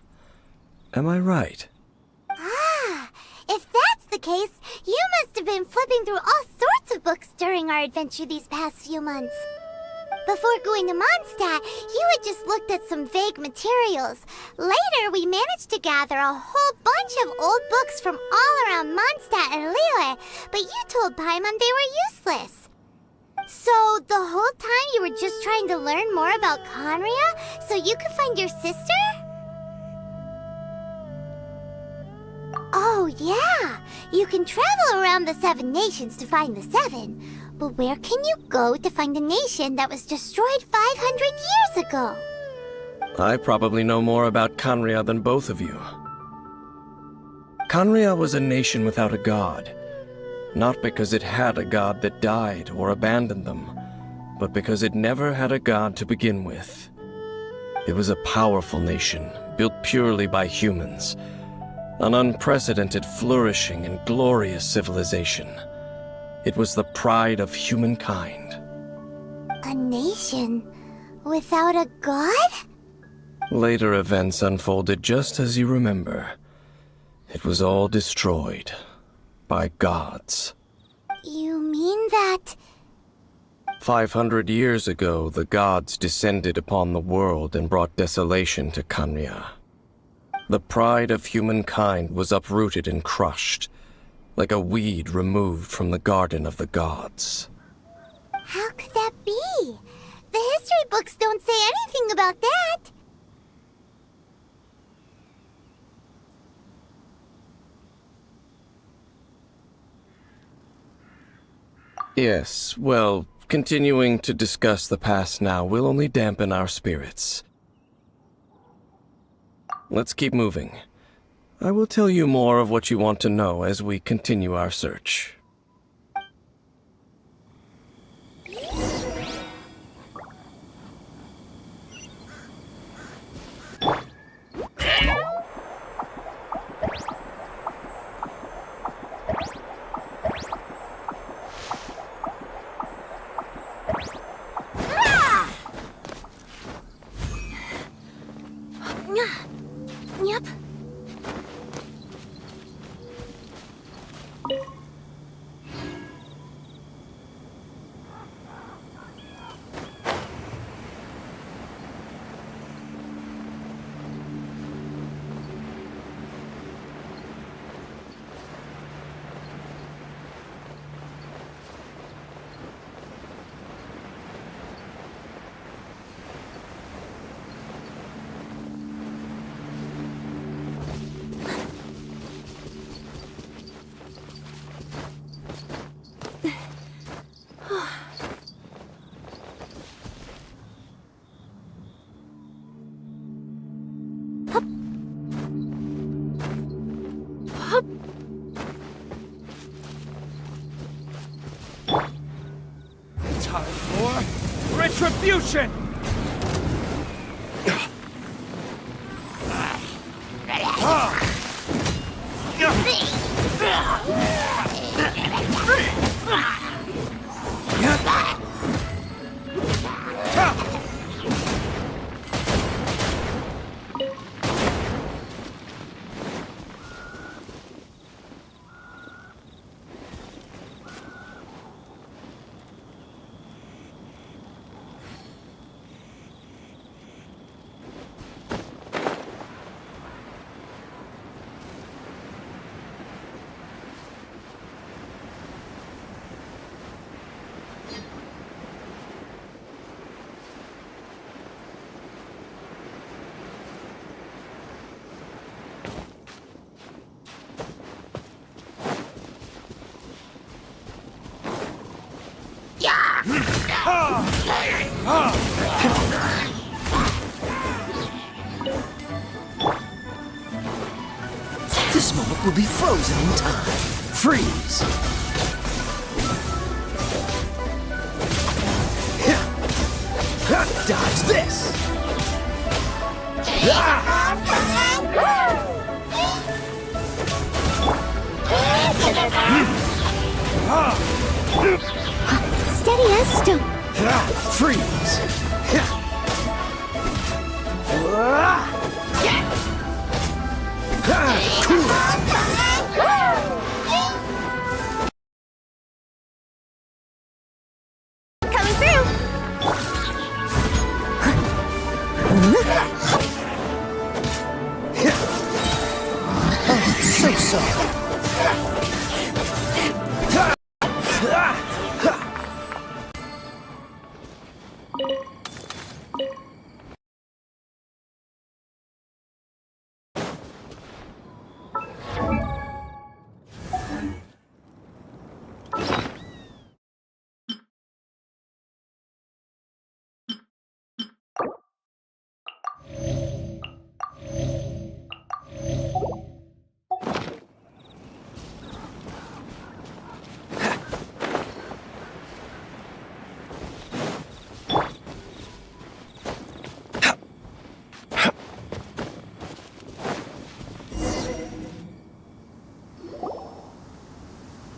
Am I right? Ah, if that's the case, you must have been flipping through all sorts of books during our adventure these past few months. Before going to Mondstadt, you had just looked at some vague materials. Later, we managed to gather a whole bunch of old books from all around Mondstadt and Liyue, but you told Paimon they were useless. So, the whole time you were just trying to learn more about Khaenri'ah so you could find your sister? Oh, yeah! You can travel around the 7 nations to find the 7. But where can you go to find a nation that was destroyed 500 years ago? I probably know more about Khaenri'ah than both of you. Khaenri'ah was a nation without a god. Not because it had a god that died or abandoned them, but because it never had a god to begin with. It was a powerful nation, built purely by humans. An unprecedented, flourishing, and glorious civilization. It was the pride of humankind. A nation without a god? Later events unfolded just as you remember. It was all destroyed by gods. You mean that... 500 years ago, the gods descended upon the world and brought desolation to Khaenri'ah. The pride of humankind was uprooted and crushed, like a weed removed from the garden of the gods. How could that be? The history books don't say anything about that. Yes, well, continuing to discuss the past now will only dampen our spirits. Let's keep moving. I will tell you more of what you want to know as we continue our search. Yep. Time for retribution! This moment will be frozen in time. Freeze! Dodge this! Steady as stone. Freeze! Coming through. Oh, so sorry.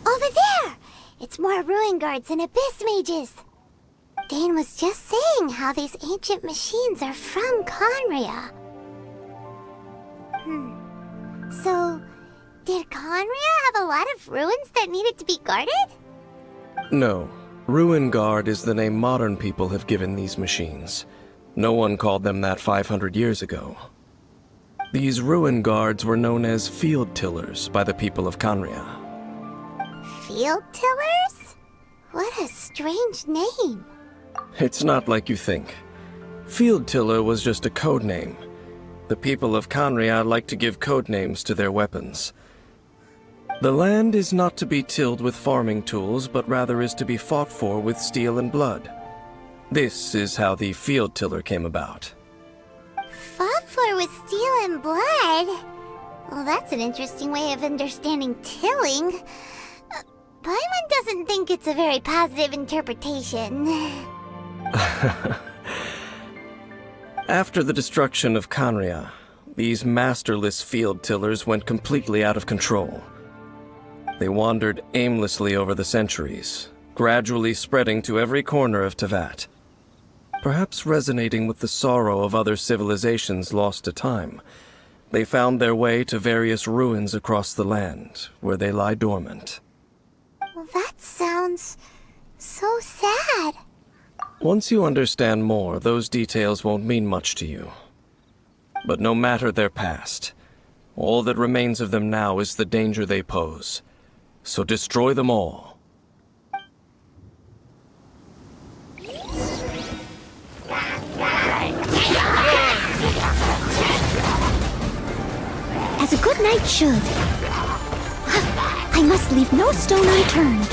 Over there! It's more ruin guards and abyss mages. Dane was just saying how these ancient machines are from Conria. So, did Conria have a lot of ruins that needed to be guarded? No. Ruin Guard is the name modern people have given these machines. No one called them that 500 years ago. These Ruin Guards were known as Field Tillers by the people of Conria. Field tillers? What a strange name. It's not like you think. Field Tiller was just a code name. The people of Conria like to give code names to their weapons. The land is not to be tilled with farming tools, but rather is to be fought for with steel and blood. This is how the field tiller came about. Fought for with steel and blood? Well, that's an interesting way of understanding tilling. Paimon doesn't think it's a very positive interpretation. After the destruction of Kanria, these masterless field tillers went completely out of control. They wandered aimlessly over the centuries, gradually spreading to every corner of Teyvat. Perhaps resonating with the sorrow of other civilizations lost to time, they found their way to various ruins across the land, where they lie dormant. Well, that sounds so sad. Once you understand more, those details won't mean much to you. But no matter their past, all that remains of them now is the danger they pose. So destroy them all. As a good knight should. I must leave no stone unturned.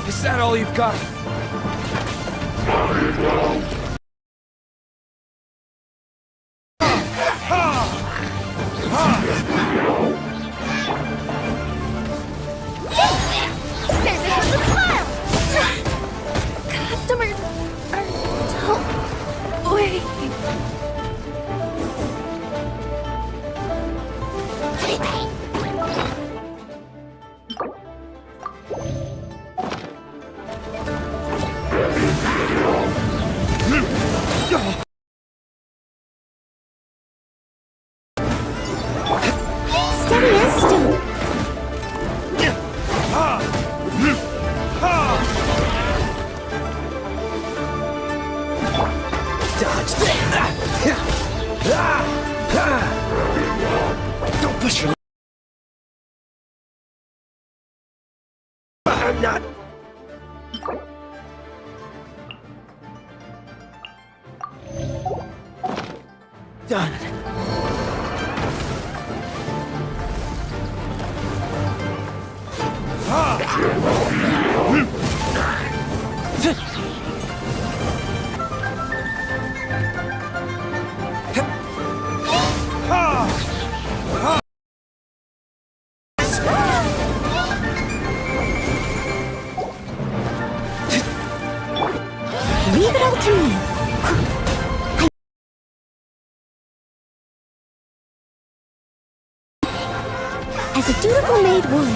Is that all you've got? Customers are still waiting. Steady as stone. Dodge Don't push your... I'm not... Done. Leave it all to me. As a dutiful maid would.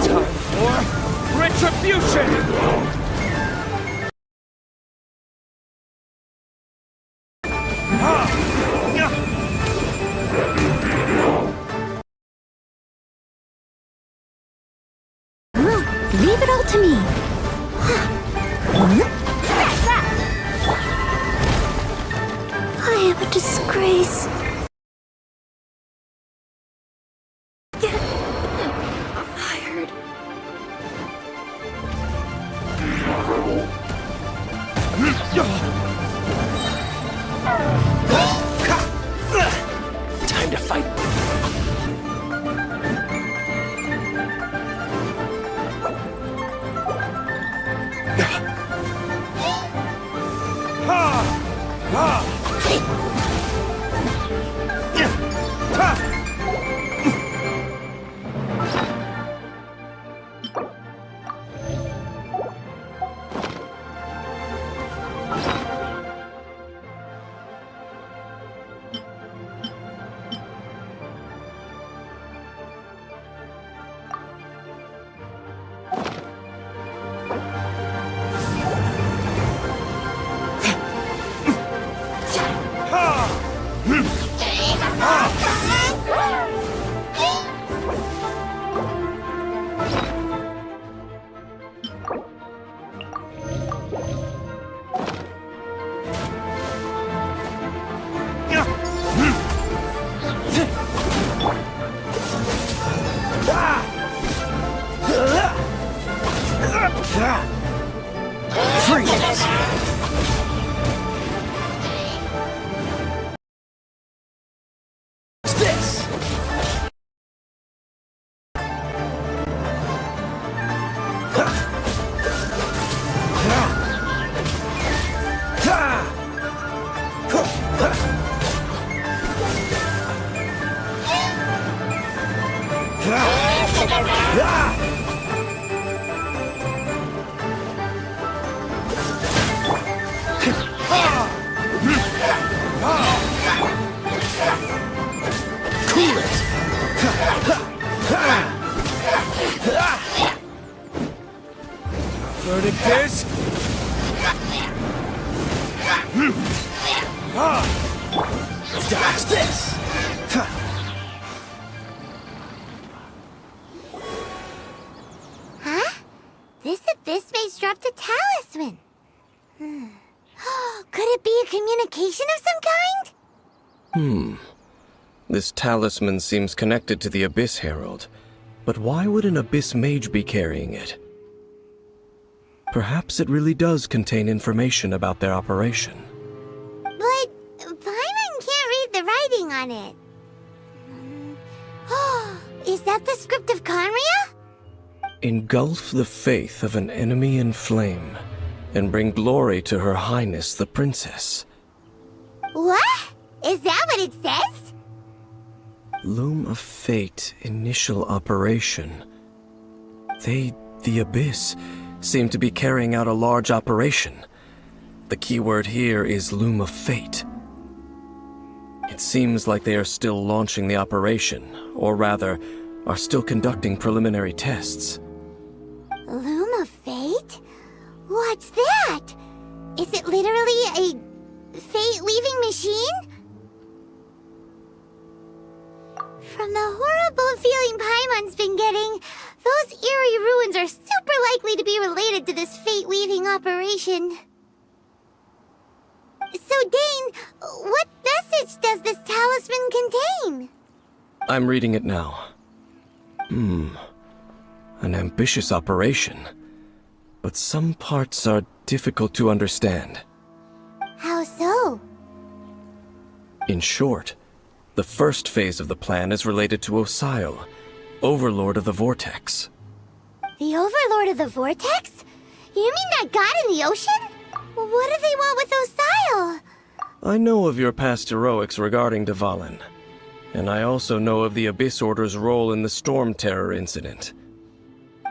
Time for retribution! Leave it all to me. I am a disgrace. Fired. Time to fight. Cool it! Verdict is... Dodge this! Huh? This abyss maze dropped a talisman. Could it be a communication of some kind? This talisman seems connected to the Abyss Herald. But why would an Abyss Mage be carrying it? Perhaps it really does contain information about their operation. But Paimon can't read the writing on it. Is that the script of Conria? Engulf the faith of an enemy in flame, and bring glory to Her Highness the Princess. What? Is that what it says? Loom of Fate, initial operation. The Abyss, seem to be carrying out a large operation. The keyword here is Loom of Fate. It seems like they are still launching the operation, or rather, are still conducting preliminary tests. Loom of Fate? What's that? Is it literally a fate-leaving machine? From the horrible feeling Paimon's been getting, those eerie ruins are super likely to be related to this fate-weaving operation. So, Dane, what message does this talisman contain? I'm reading it now. An ambitious operation. But some parts are difficult to understand. How so? In short, the first phase of the plan is related to Osile, Overlord of the Vortex. The Overlord of the Vortex? You mean that god in the ocean? What do they want with Osile? I know of your past heroics regarding Dvalin, and I also know of the Abyss Order's role in the Storm Terror incident.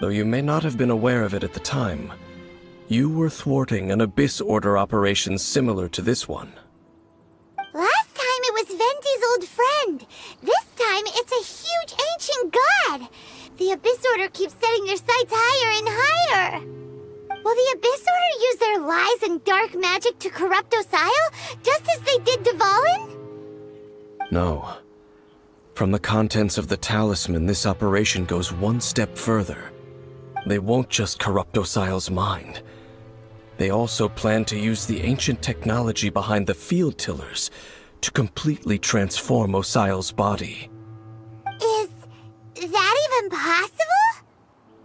Though you may not have been aware of it at the time, you were thwarting an Abyss Order operation similar to this one. Last time it was Venti's old friend. This time it's a huge ancient god. The Abyss Order keeps setting their sights higher and higher. Will the Abyss Order use their lies and dark magic to corrupt Osile, just as they did Dvalin? No. From the contents of the talisman, this operation goes one step further. They won't just corrupt Osile's mind. They also plan to use the ancient technology behind the field tillers to completely transform Osile's body. Is that even possible?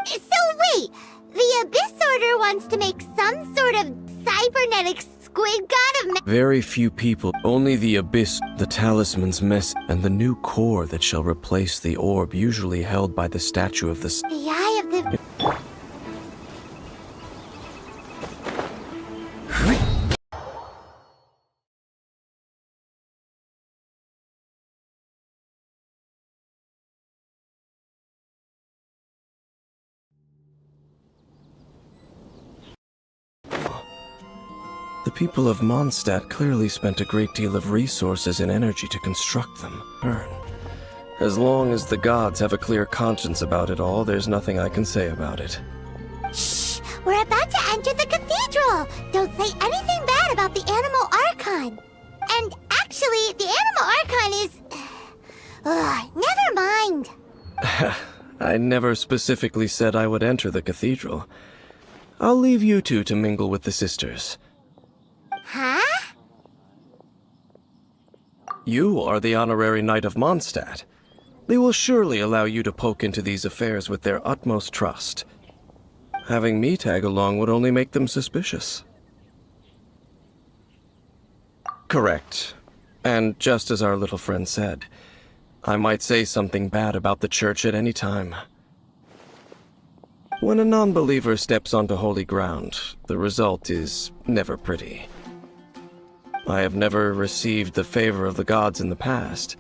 So wait, the Abyss Order wants to make some sort of cybernetic squid god of Very few people, only the Abyss, the talisman's mess, and the new core that shall replace the orb usually held by the statue of the Eye of the... The people of Mondstadt clearly spent a great deal of resources and energy to construct them. As long as the gods have a clear conscience about it all, there's nothing I can say about it. Shh! We're about to enter the cathedral! Don't say anything bad about the Animal Archon! And actually, the Animal Archon is... never mind! I never specifically said I would enter the cathedral. I'll leave you two to mingle with the sisters. Huh? You are the honorary knight of Mondstadt. They will surely allow you to poke into these affairs with their utmost trust. Having me tag along would only make them suspicious. Correct. And just as our little friend said, I might say something bad about the church at any time. When a non-believer steps onto holy ground, the result is never pretty. I have never received the favor of the gods in the past.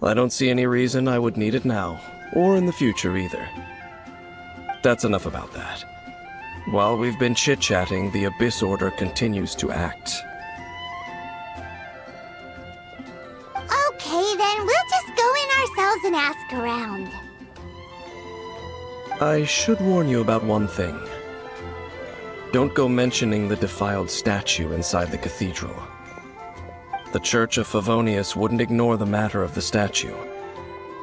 I don't see any reason I would need it now. or in the future either. That's enough about that. While we've been chit-chatting, the Abyss Order continues to act. Okay, then we'll just go in ourselves and ask around. I should warn you about one thing. Don't go mentioning the defiled statue inside the cathedral. The Church of Favonius wouldn't ignore the matter of the statue,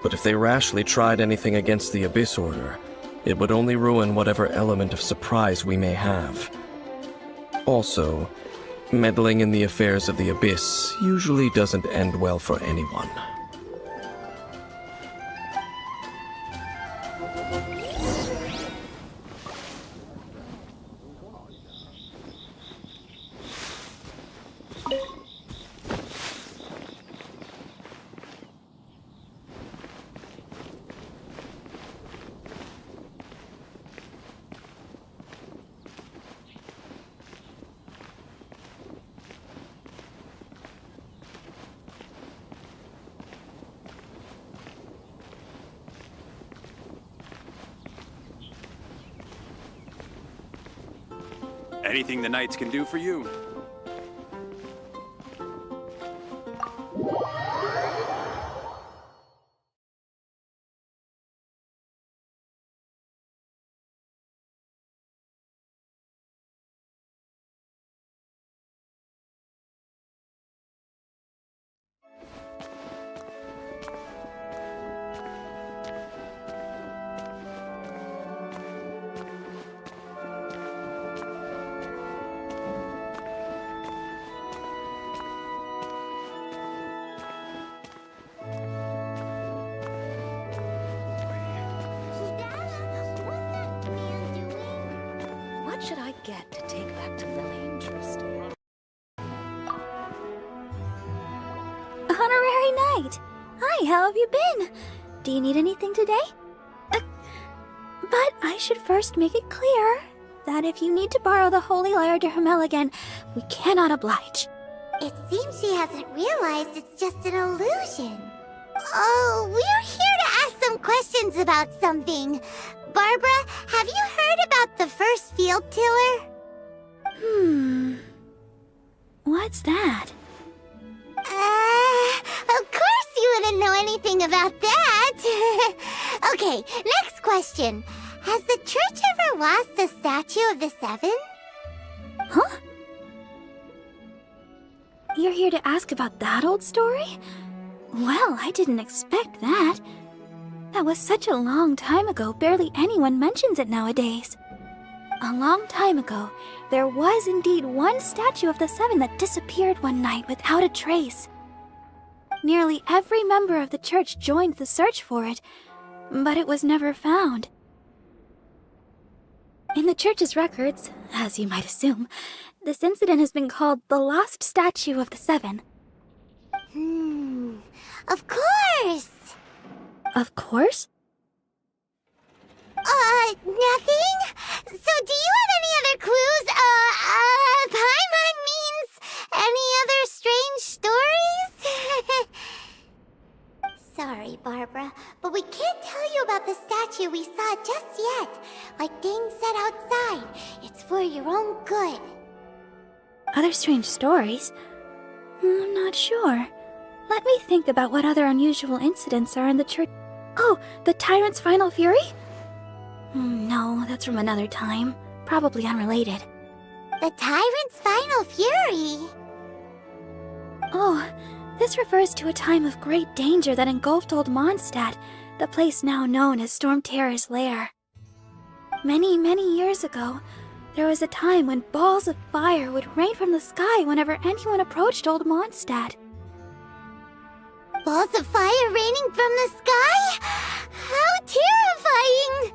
but if they rashly tried anything against the Abyss Order, it would only ruin whatever element of surprise we may have. Also, meddling in the affairs of the Abyss usually doesn't end well for anyone. Anything the Knights can do for you? What should I get to take back to Lily? Interesting. Honorary Knight! Hi, how have you been? Do you need anything today? But I should first make it clear that if you need to borrow the Holy Lyre to Hermel again, we cannot oblige. It seems she hasn't realized it's just an illusion. Oh, we're here to ask some questions about something. Barbara, have you heard about the first field tiller? What's that? Of course you wouldn't know anything about that. Okay, next question. Has the church ever lost a statue of the Seven? Huh? You're here to ask about that old story? Well, I didn't expect that. That was such a long time ago, barely anyone mentions it nowadays. A long time ago, there was indeed one statue of the Seven that disappeared one night without a trace. Nearly every member of the church joined the search for it, but it was never found. In the church's records, as you might assume, this incident has been called the Lost Statue of the Seven. Of course! Of course? Nothing? So do you have any other clues? Paimon means any other strange stories? Sorry, Barbara, but we can't tell you about the statue we saw just yet. Like Dane said outside, it's for your own good. Other strange stories? I'm not sure. Let me think about what other unusual incidents are in the church. Oh, the Tyrant's Final Fury? No, that's from another time. Probably unrelated. The Tyrant's Final Fury? Oh, this refers to a time of great danger that engulfed Old Mondstadt, the place now known as Storm Terror's lair. Many, many years ago, there was a time when balls of fire would rain from the sky whenever anyone approached Old Mondstadt. Balls of fire raining from the sky? How terrifying!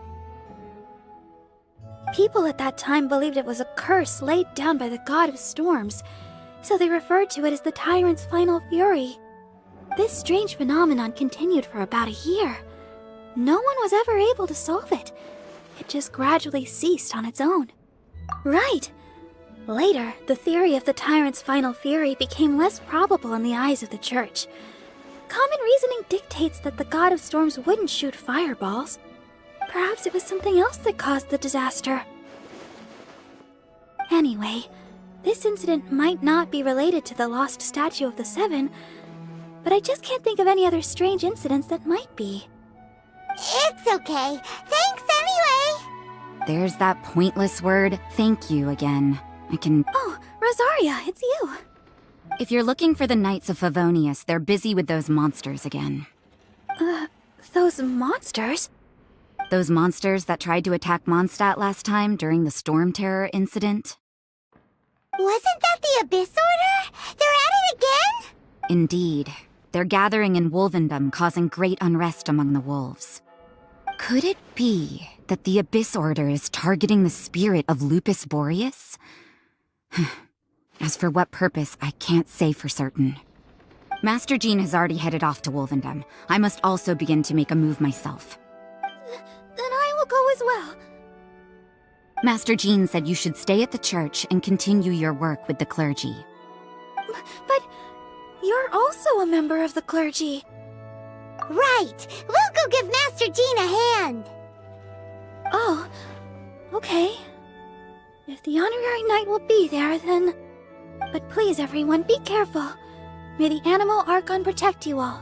People at that time believed it was a curse laid down by the god of storms, so they referred to it as the Tyrant's Final Fury. This strange phenomenon continued for about a year. No one was ever able to solve it. It just gradually ceased on its own. Right. Later, the theory of the Tyrant's Final Fury became less probable in the eyes of the church. Common reasoning dictates that the god of storms wouldn't shoot fireballs. Perhaps it was something else that caused the disaster. Anyway, this incident might not be related to the lost statue of the Seven, but I just can't think of any other strange incidents that might be. It's okay. Thanks anyway. There's that pointless word, thank you, again. I can... Oh, Rosaria, it's you. If you're looking for the Knights of Favonius, they're busy with those monsters again. Those monsters? Those monsters that tried to attack Mondstadt last time during the Storm Terror incident? Wasn't that the Abyss Order? They're at it again? Indeed. They're gathering in Wolvendom, causing great unrest among the wolves. Could it be that the Abyss Order is targeting the spirit of Lupus Boreas? As for what purpose, I can't say for certain. Master Jean has already headed off to Wolvendom. I must also begin to make a move myself. Then I will go as well. Master Jean said you should stay at the church and continue your work with the clergy. But you're also a member of the clergy. Right. We'll go give Master Jean a hand. Oh, okay. If the honorary knight will be there, then... But please, everyone, be careful. May the Animal Archon protect you all.